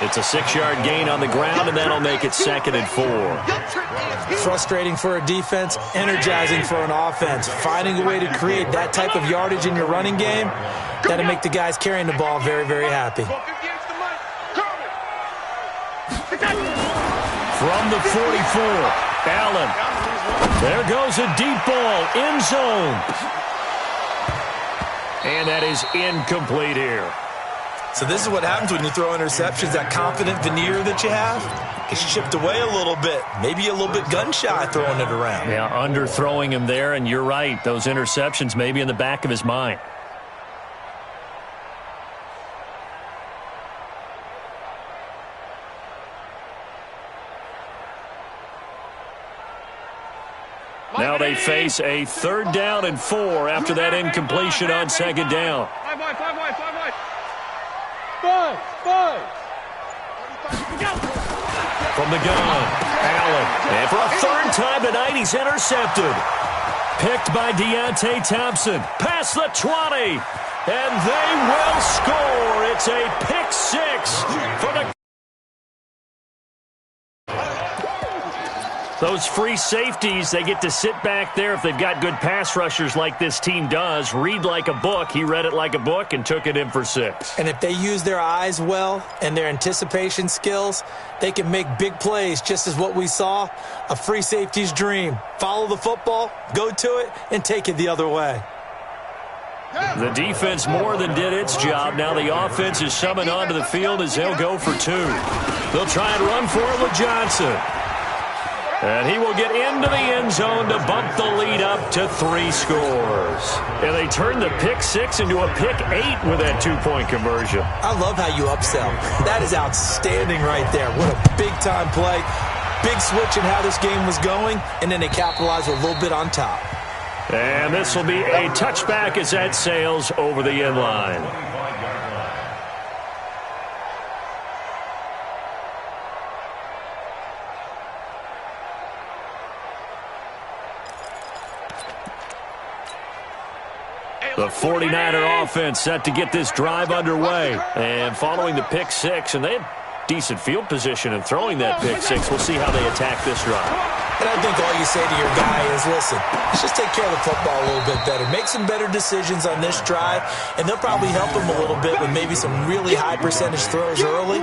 It's a 6-yard gain on the ground, and that'll make it 2nd and 4. Frustrating for a defense, energizing for an offense. Finding a way to create that type of yardage in your running game, that'll make the guys carrying the ball very, very happy. From the 44, Allen. There goes a deep ball, end zone. And that is incomplete here. So this is what happens when you throw interceptions, that confident veneer that you have. Gets chipped away a little bit. Maybe a little bit gun-shy throwing it around. Yeah, underthrowing him there, and you're right. Those interceptions may be in the back of his mind. Now they face a 3rd down and 4 after that incompletion on 2nd down. 5 wide. 5. From the gun, Allen. And for a 3rd time tonight, he's intercepted. Picked by Deontay Thompson. Past the 20. And they will score. It's a pick 6 for the... Those free safeties, they get to sit back there if they've got good pass rushers like this team does. Read like a book. He read it like a book and took it in for 6. And if they use their eyes well and their anticipation skills, they can make big plays, just as what we saw. A free safety's dream. Follow the football, go to it, and take it the other way. The defense more than did its job. Now the offense is summoned onto the field as they'll go for 2. They'll try and run for it with Johnson. And he will get into the end zone to bump the lead up to 3 scores. And they turn the pick 6 into a pick 8 with that 2-point conversion. I love how you upsell. That is outstanding right there. What a big-time play. Big switch in how this game was going, and then they capitalize a little bit on top. And this will be a touchback as that sails over the end line. The 49er offense set to get this drive underway. And following the pick 6, and they had decent field position in throwing that pick 6. We'll see how they attack this drive. And I think all you say to your guy is, listen, let's just take care of the football a little bit better. Make some better decisions on this drive, and they'll probably help him a little bit with maybe some really high percentage throws early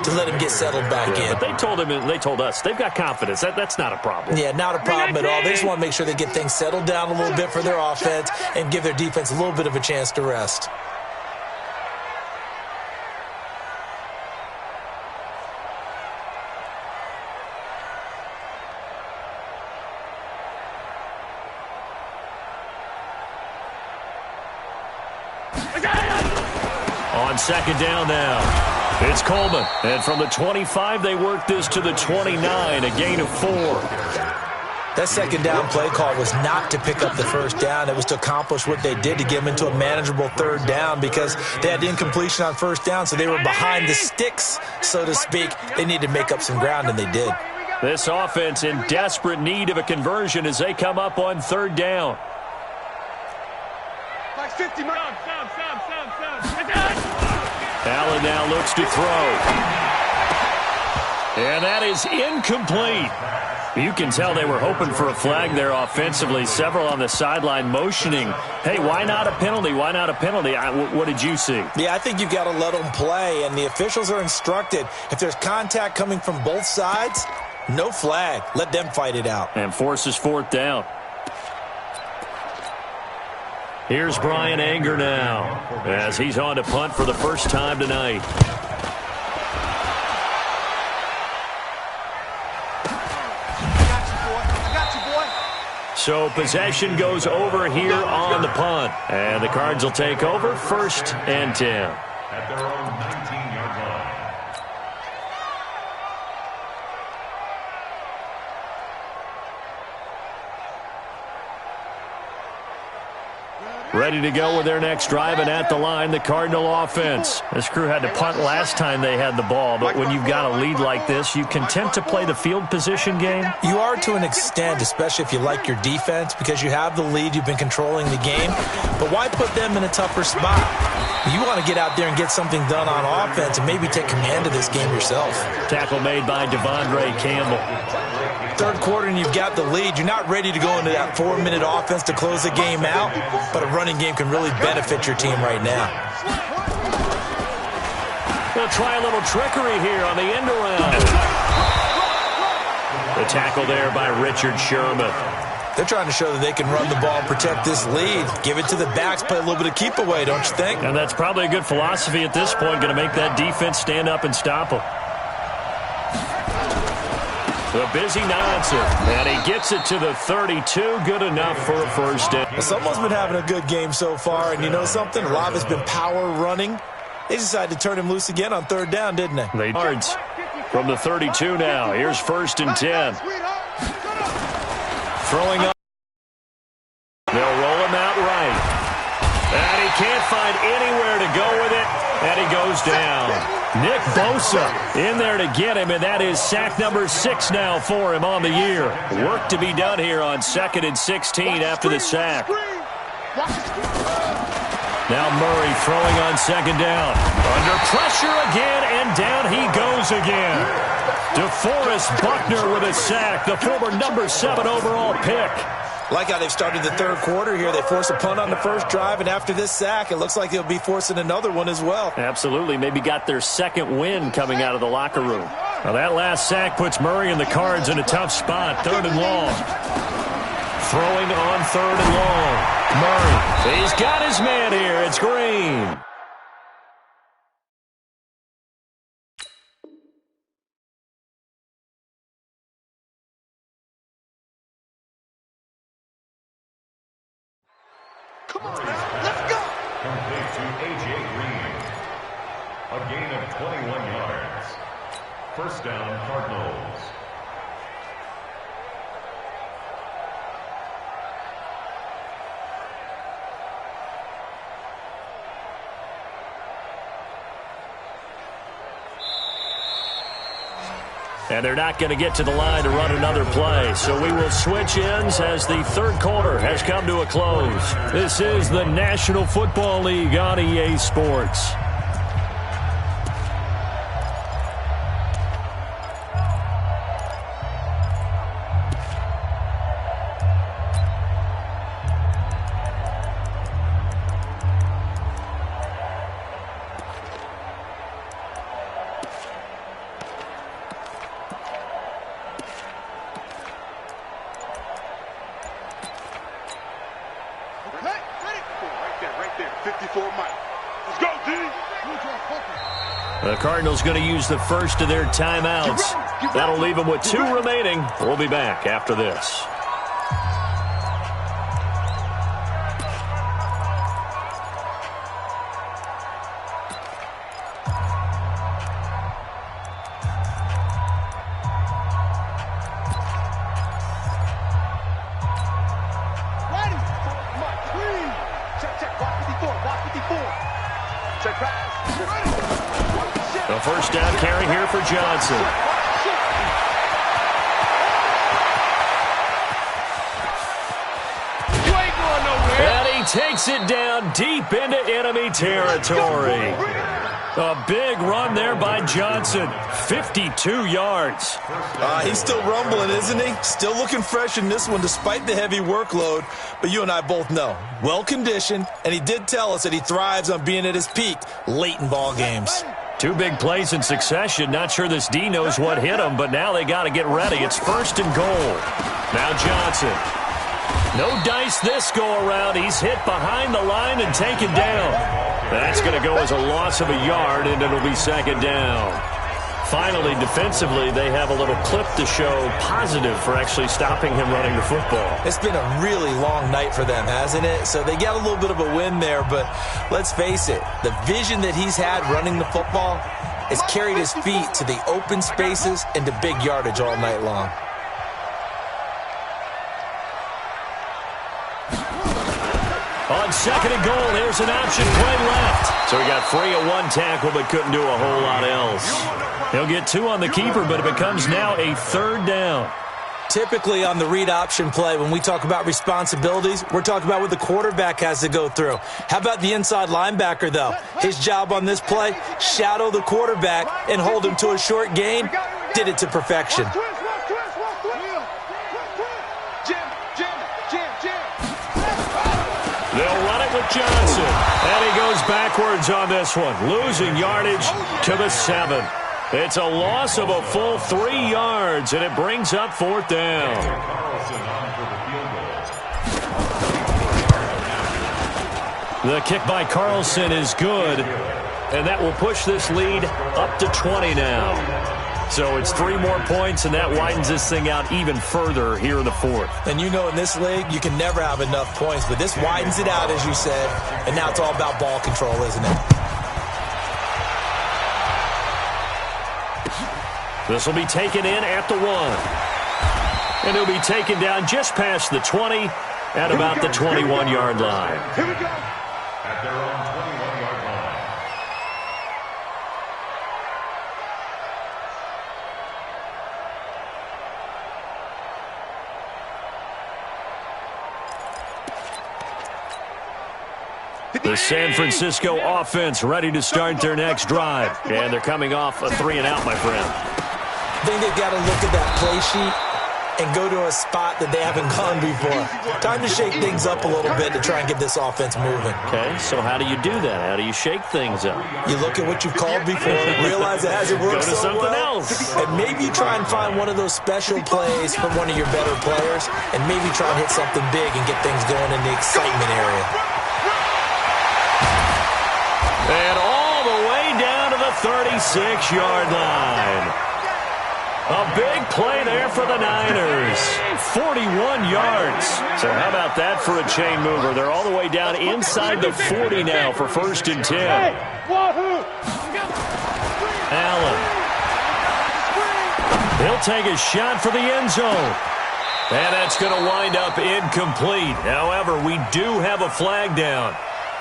to let him get settled back in. But they told him, and they told us, they've got confidence. That's not a problem. Yeah, not a problem at all. They just want to make sure they get things settled down a little bit for their offense and give their defense a little bit of a chance to rest. On 2nd down now. It's Coleman. And from the 25, they work this to the 29, a gain of 4. That 2nd down play call was not to pick up the 1st down. It was to accomplish what they did to get them into a manageable 3rd down because they had incompletion on 1st down, so they were behind the sticks, so to speak. They needed to make up some ground, and they did. This offense in desperate need of a conversion as they come up on 3rd down. Like 50 miles. Allen now looks to throw. And that is incomplete. You can tell they were hoping for a flag there offensively. Several on the sideline motioning, hey, why not a penalty? Why not a penalty? What did you see? Yeah, I think you've got to let them play, and the officials are instructed. If there's contact coming from both sides, no flag. Let them fight it out. And forces 4th down. Here's Brian Anger now as he's on to punt for the first time tonight. I got you, boy. So possession goes over here on the punt. And the Cards will take over 1st and 10. At their own 19-yard line. Ready to go with their next drive, and at the line, the Cardinal offense. This crew had to punt last time they had the ball, but when you've got a lead like this, you content to play the field position game? You are to an extent, especially if you like your defense, because you have the lead, you've been controlling the game. But why put them in a tougher spot? You want to get out there and get something done on offense and maybe take command of this game yourself. Tackle made by Devondre Campbell. 3rd quarter and you've got the lead. You're not ready to go into that 4-minute offense to close the game out, but a running game can really benefit your team right now. They'll try a little trickery here on the end around. The tackle there by Richard Sherman. They're trying to show that they can run the ball and protect this lead. Give it to the backs, play a little bit of keep away, don't you think? And that's probably a good philosophy at this point, going to make that defense stand up and stop them. The busy Johnson, and he gets it to the 32. Good enough for a first down. Well, someone's been having a good game so far, and you know something? A lot of it's been power running. They decided to turn him loose again on third down, didn't they? They yards from the 32 now. Here's 1st and 10. Throwing up. They'll roll him out right. And he can't find anywhere to go with it, and he goes down. Nick Bosa in there to get him, and that is sack number 6 now for him on the year. Work to be done here on 2nd and 16 after the sack. Now Murray throwing on 2nd down. Under pressure again, and down he goes again. DeForest Buckner with a sack, the former number 7 overall pick. Like how they've started the third quarter here. They force a punt on the first drive, and after this sack, it looks like they'll be forcing another one as well. Absolutely. Maybe got their 2nd win coming out of the locker room. Now that last sack puts Murray and the Cards in a tough spot. 3rd and long. Throwing on 3rd and long. Murray, he's got his man here. It's Green. Come on, let's go. Complete to A.J. Green. A gain of 21 yards. First down, Cardinals. And they're not going to get to the line to run another play. So we will switch ends as the third quarter has come to a close. This is the National Football League on EA Sports. The Cardinals going to use the first of their timeouts. That'll leave them with 2 remaining. We'll be back after this. The first down carry here for Johnson. And he takes it down deep into enemy territory. A big run there by Johnson. 52 yards. He's still rumbling, isn't he? Still looking fresh in this one despite the heavy workload. But you and I both know, well-conditioned, and he did tell us that he thrives on being at his peak late in ball games. 2 big plays in succession. Not sure this D knows what hit him, but now they got to get ready. It's 1st and goal. Now Johnson. No dice this go-around. He's hit behind the line and taken down. That's going to go as a loss of a yard, and it'll be 2nd down. Finally, defensively, they have a little clip to show positive for actually stopping him running the football. It's been a really long night for them, hasn't it? So they got a little bit of a win there, but let's face it, the vision that he's had running the football has carried his feet to the open spaces and to big yardage all night long. On 2nd and goal, here's an option play left. So he got free of 1 tackle but couldn't do a whole lot else. He'll get 2 on the keeper, but it becomes now a 3rd down. Typically on the read option play, when we talk about responsibilities, we're talking about what the quarterback has to go through. How about the inside linebacker, though? His job on this play, shadow the quarterback and hold him to a short gain. Did it to perfection. They'll run it with Johnson. And he goes backwards on this one, losing yardage to the 7. It's a loss of a full 3 yards, and it brings up 4th down. The kick by Carlson is good, and that will push this lead up to 20 now. So it's 3 more points, and that widens this thing out even further here in the fourth. And you know in this league, you can never have enough points, but this widens it out, as you said, and now it's all about ball control, isn't it? This will be taken in at the 1. And it'll be taken down just past the 20 at about the 21-yard line. Here we go. At their own 21-yard line. The San Francisco offense ready to start their next drive. And they're coming off a 3-and-out, my friend. I think they've got to look at that play sheet and go to a spot that they haven't gone before. Time to shake things up a little bit to try and get this offense moving. Okay, so how do you do that? How do you shake things up? You look at what you've called before, realize it hasn't worked Go to so something well, else. and maybe try and find one of those special plays from one of your better players, and maybe try and hit something big and get things going in the excitement area. And all the way down to the 36-yard line. A big play there for the Niners. 41 yards. So how about that for a chain mover? They're all the way down inside the 40 now for 1st and 10. Allen. He'll take a shot for the end zone. And that's going to wind up incomplete. However, we do have a flag down.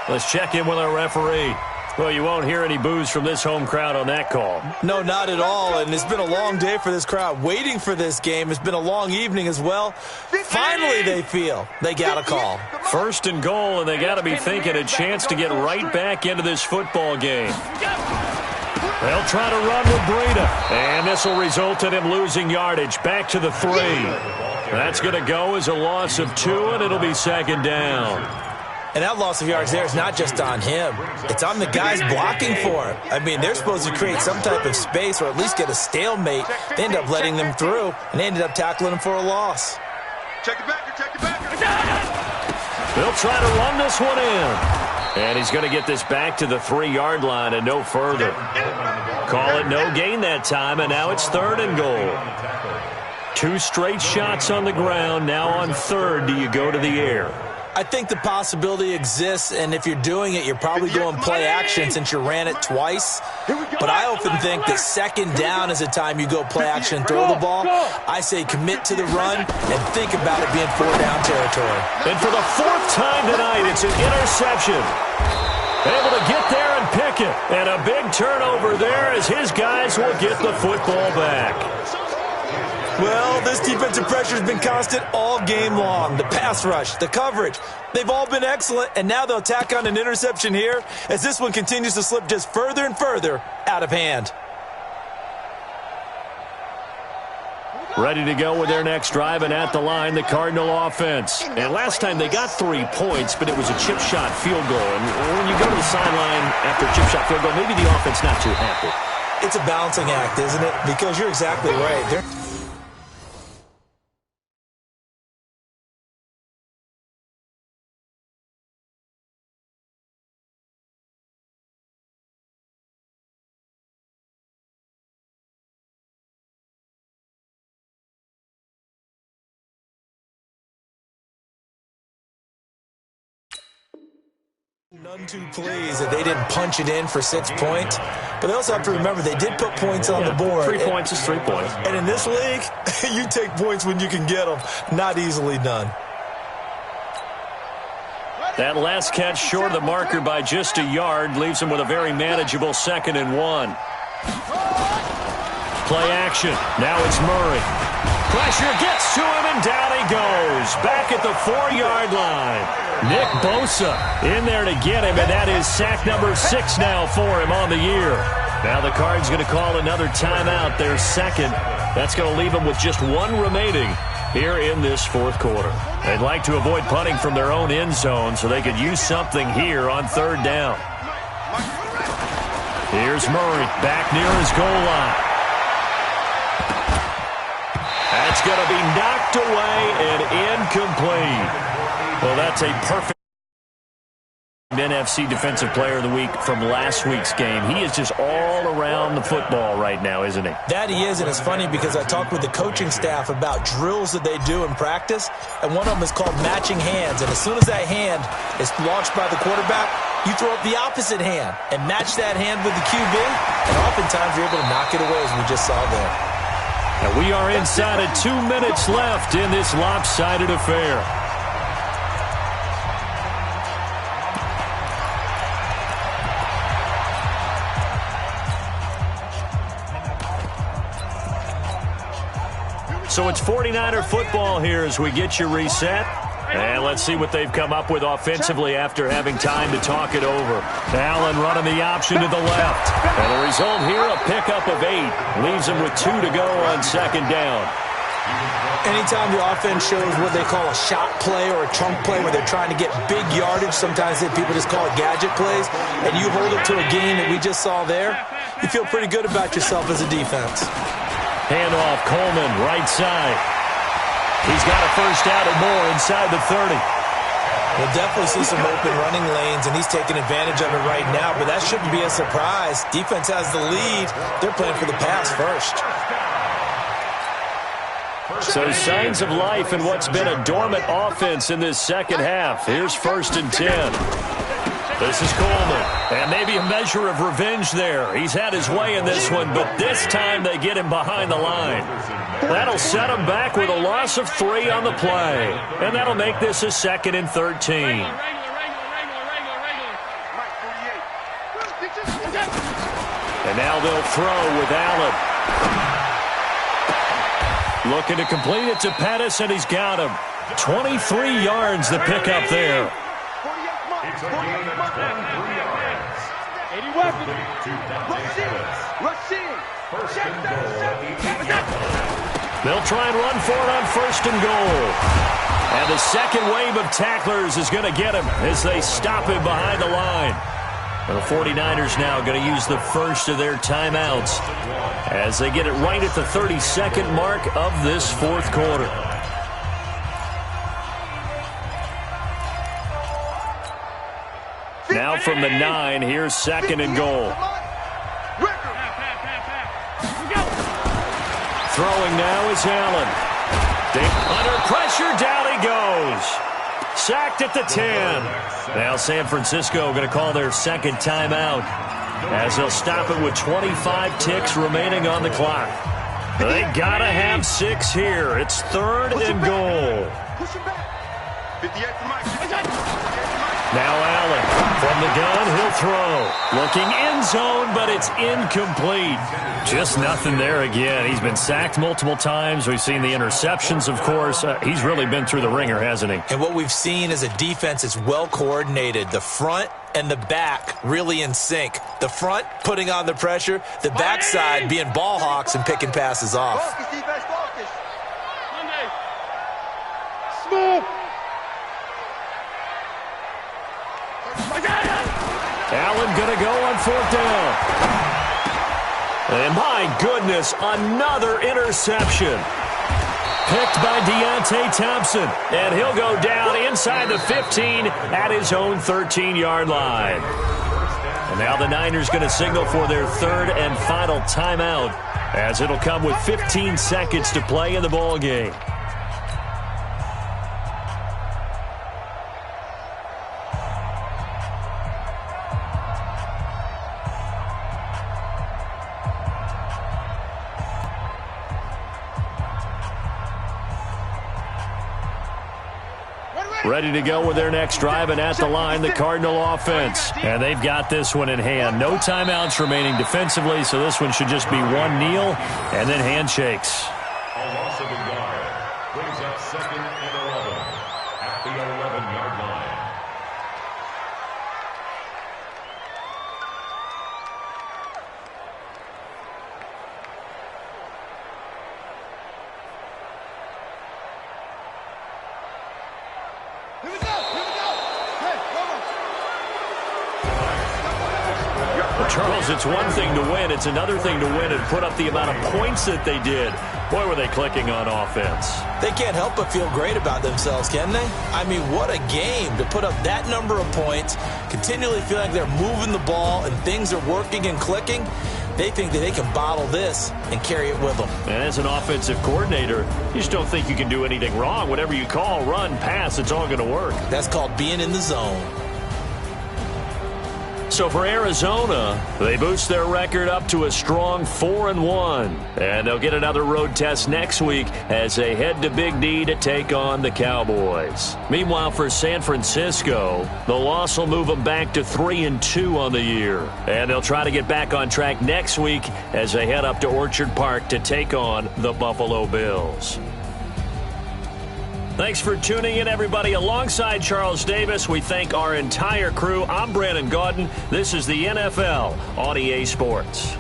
Let's check in with our referee. Well, you won't hear any boos from this home crowd on that call. No, not at all, and it's been a long day for this crowd waiting for this game. It's been a long evening as well. Finally, they feel they got a call. 1st and goal, and they got to be thinking a chance to get right back into this football game. They'll try to run with Breida, and this will result in him losing yardage back to the 3. That's going to go as a loss of 2, and it'll be 2nd down. And that loss of yards there is not just on him. It's on the guys blocking for him. I mean, they're supposed to create some type of space or at least get a stalemate. They end up letting them through, and they ended up tackling him for a loss. Check it back, check it back. They'll try to run this one in. And he's going to get this back to the 3-yard line and no further. Call it no gain that time, and now it's 3rd and goal. 2 straight shots on the ground. Now on 3rd, do you go to the air? I think the possibility exists, and if you're doing it, you're probably going play action since you ran it twice. But I often think that 2nd down is the time you go play action and throw the ball. I say commit to the run and think about it being 4-down territory. And for the 4th time tonight, it's an interception. Able to get there and pick it. And a big turnover there as his guys will get the football back. Well, this defensive pressure has been constant all game long. The pass rush, the coverage, they've all been excellent, and now they'll tack on an interception here as this one continues to slip just further and further out of hand. Ready to go with their next drive, and at the line, the Cardinal offense. And last time they got 3 points, but it was a chip shot field goal. And when you go to the sideline after a chip shot field goal, maybe the offense not too happy. It's a balancing act, isn't it? Because you're exactly right. None too pleased that they didn't punch it in for 6 points. But they also have to remember they did put points on the board. 3 points is 3 points. And in this league, you take points when you can get them. Not easily done. That last catch short of the marker by just a yard leaves him with a very manageable 2nd and 1. Play action. Now it's Murray. Pressure gets to him, and down he goes. Back at the 4-yard line. Nick Bosa in there to get him, and that is sack number 6 now for him on the year. Now the Cards going to call another timeout, their 2nd. That's going to leave them with just 1 remaining here in this 4th quarter. They'd like to avoid punting from their own end zone so they could use something here on 3rd down. Here's Murray back near his goal line. That's going to be knocked away and incomplete. Well, that's a perfect NFC Defensive Player of the Week from last week's game. He is just all around the football right now, isn't he? That he is, and it's funny because I talked with the coaching staff about drills that they do in practice, and one of them is called matching hands. And as soon as that hand is launched by the quarterback, you throw up the opposite hand and match that hand with the QB, and oftentimes you're able to knock it away, as we just saw there. And we are inside of 2 minutes left in this lopsided affair. So it's 49er football here as we get you reset. And let's see what they've come up with offensively after having time to talk it over. Allen running the option to the left. And the result here, a pickup of 8. Leaves them with 2 to go on second down. Anytime the offense shows what they call a shot play or a chunk play where they're trying to get big yardage, sometimes people just call it gadget plays, and you hold it to a gain that we just saw there, you feel pretty good about yourself as a defense. Handoff, Coleman, right side. He's got a first down and more inside the 30. We'll definitely see some open running lanes, and he's taking advantage of it right now, but that shouldn't be a surprise. Defense has the lead. They're playing for the pass first. So signs of life in what's been a dormant offense in this second half. Here's 1st and 10. This is Coleman, and maybe a measure of revenge there. He's had his way in this one, but this time they get him behind the line. That'll set him back with a loss of 3 on the play, and that'll make this a 2nd and 13. And now they'll throw with Allen. Looking to complete it to Pettis, and he's got him. 23 yards to pick up there. It's a gain of 23 yards. 80 weapons. Rush in. First and goal at the 8-yard line. They'll try and run for it on 1st and goal. And the second wave of tacklers is going to get him as they stop him behind the line. And the 49ers now going to use the first of their timeouts as they get it right at the 32nd mark of this 4th quarter. Now from the 9, here's 2nd and goal. Throwing now is Allen. Under pressure, down he goes. Sacked at the 10. Now San Francisco going to call their 2nd timeout as they'll stop it with 25 ticks remaining on the clock. They got to have 6 here. It's 3rd and goal. Now Allen from the gun, he'll throw. Looking end zone, but it's incomplete. Just nothing there again. He's been sacked multiple times. We've seen the interceptions, of course. He's really been through the ringer, hasn't he? And what we've seen is a defense that's well coordinated. The front and the back really in sync. The front putting on the pressure, the backside being ball hawks and picking passes off. Smooth. Allen going to go on 4th down. And my goodness, another interception. Picked by Deontay Thompson. And he'll go down inside the 15 at his own 13-yard line. And now the Niners going to signal for their 3rd and final timeout as it'll come with 15 seconds to play in the ball game. Ready to go with their next drive, and at the line, the Cardinal offense. And they've got this one in hand. No timeouts remaining defensively, so this one should just be one kneel and then handshakes. A loss of a yard brings up 2nd and 11 at the 11-yard line. Charles, it's one thing to win. It's another thing to win and put up the amount of points that they did. Boy, were they clicking on offense. They can't help but feel great about themselves, can they? I mean, what a game to put up that number of points, continually feel like they're moving the ball and things are working and clicking. They think that they can bottle this and carry it with them. And as an offensive coordinator, you just don't think you can do anything wrong. Whatever you call, run, pass, it's all going to work. That's called being in the zone. So for Arizona, they boost their record up to a strong 4-1. And they'll get another road test next week as they head to Big D to take on the Cowboys. Meanwhile, for San Francisco, the loss will move them back to 3-2 on the year. And they'll try to get back on track next week as they head up to Orchard Park to take on the Buffalo Bills. Thanks for tuning in, everybody. Alongside Charles Davis, we thank our entire crew. I'm Brandon Gaudin. This is the NFL on EA Sports.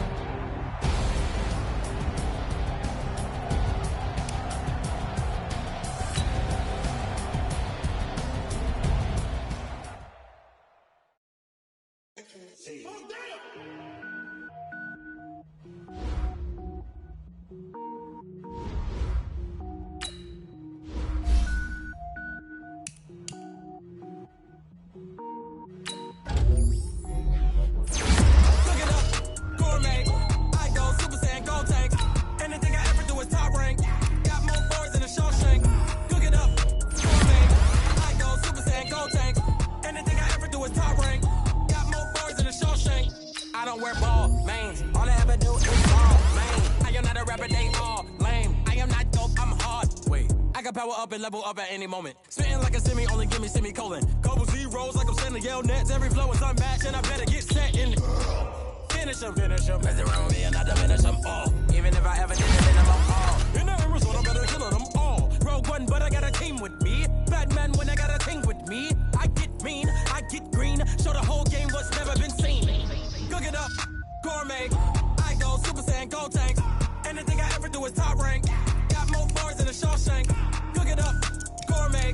Level up at any moment. Spitting like a semi, only give me semicolon. Couple zeros like I'm sending yell nets. Every flow is unmatched, and I better get set in. Finish them. Mess around with me and I diminish them all. Even if I ever did it, I'm all. In the Arizona, better kill them all. Rogue One, but I got a team with me. Batman when I got a team with me. I get mean, I get green. Show the whole game what's never been seen. Cook it up, gourmet. I go Super Saiyan, Gold Tank. Anything I ever do is top rank. Got more bars than a Shawshank. Cook it up, gourmet.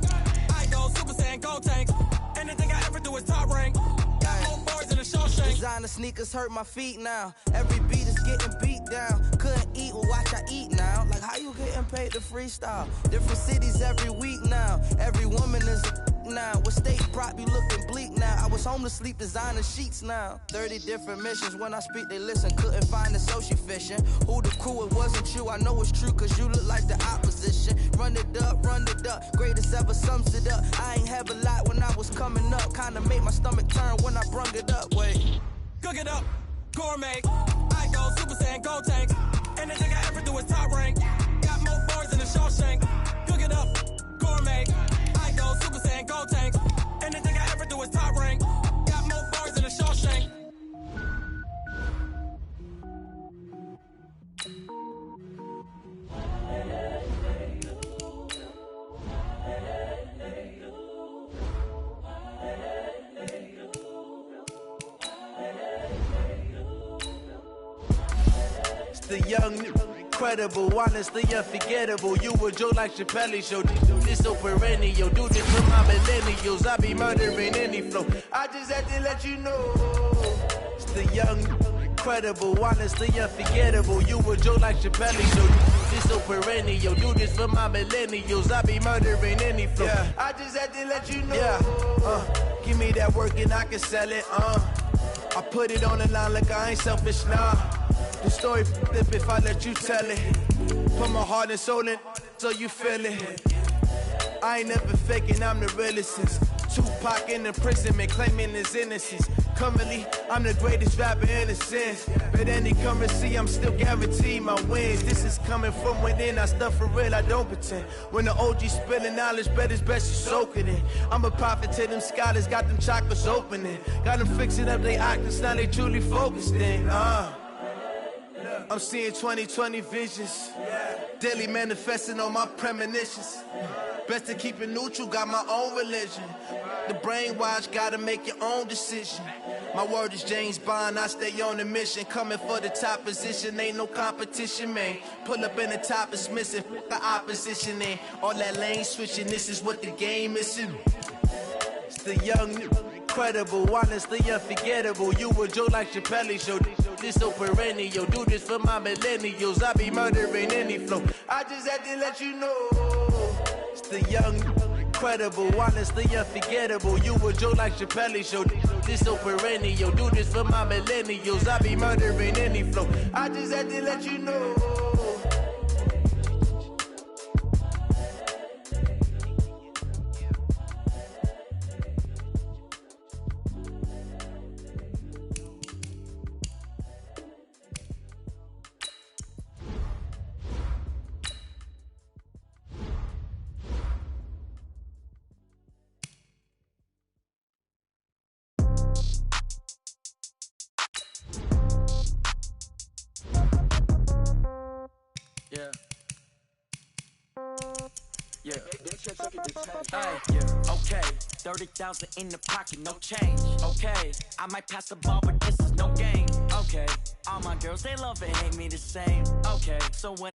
I go Super Saiyan, Gold Tank. Anything I ever do is top rank. Got more bars than a Shawshank. Designer sneakers hurt my feet now. Every beat is getting beat down. Couldn't eat, well watch I eat now. Like how you getting paid to freestyle? Different cities every week now. Every woman is a now. What state prop you looking bleak now? I was home to sleep, designer sheets now. 30 different missions. When I speak they listen. Couldn't find it, so she fishing. Who the crew? It wasn't you. I know it's true cause you look like the opposition. Run it up, greatest ever sums it up. I ain't have a lot when I was coming up. Kinda made my stomach turn when I brung it up. Wait. Cook it up, gourmet. I go Super Saiyan, Gold Tank. Anything I ever do is top rank. Got more bars than a Shawshank. Cook it up, gourmet. I go Super Saiyan, Gold Tank. Anything I ever do is top rank. Got more bars than a Shawshank. The young, incredible, honestly unforgettable. You a joke like Chappelle Show. This so perennial. Do this for my millennials. I be murdering any flow. I just had to let you know. It's the young, incredible, honestly unforgettable. You a joke like Chappelle Show. This so perennial. Do this for my millennials. I be murdering any flow. Yeah. I just had to let you know. Yeah. Give me that work and I can sell it. I put it on the line like I ain't selfish, nah. The story flip if I let you tell it. Put my heart and soul in so you feel it. I ain't never faking, I'm the realest since Tupac in imprisonment, claiming his innocence. Currently, I'm the greatest rapper in a sense. But any currency, I'm still guaranteed my wins. This is coming from within, I stuff for real, I don't pretend. When the OG spilling knowledge, bet it's best you soak it in. I'm a prophet to them scholars, got them chakras opening. Got them fixing up they octaves, now they truly focused in. I'm seeing 2020 visions. Daily manifesting on my premonitions. Best to keep it neutral, got my own religion. The brainwash, gotta make your own decision. My word is James Bond, I stay on a mission. Coming for the top position, ain't no competition, man. Pull up in the top, it's missing, the opposition in. All that lane switching, this is what the game is. It's the young, credible, honestly unforgettable. You a joke like Chappelle show. This so perennial. Do this for my millennials. I be murdering any flow. I just had to let you know. It's the young, credible, honestly unforgettable. You a joke like Chappelle show. This so perennial. Do this for my millennials. I be murdering any flow. I just had to let you know. Okay, 30,000 in the pocket, no change. Okay, I might pass the ball, but this is no game. Okay, all my girls, they love and hate me the same. Okay, so when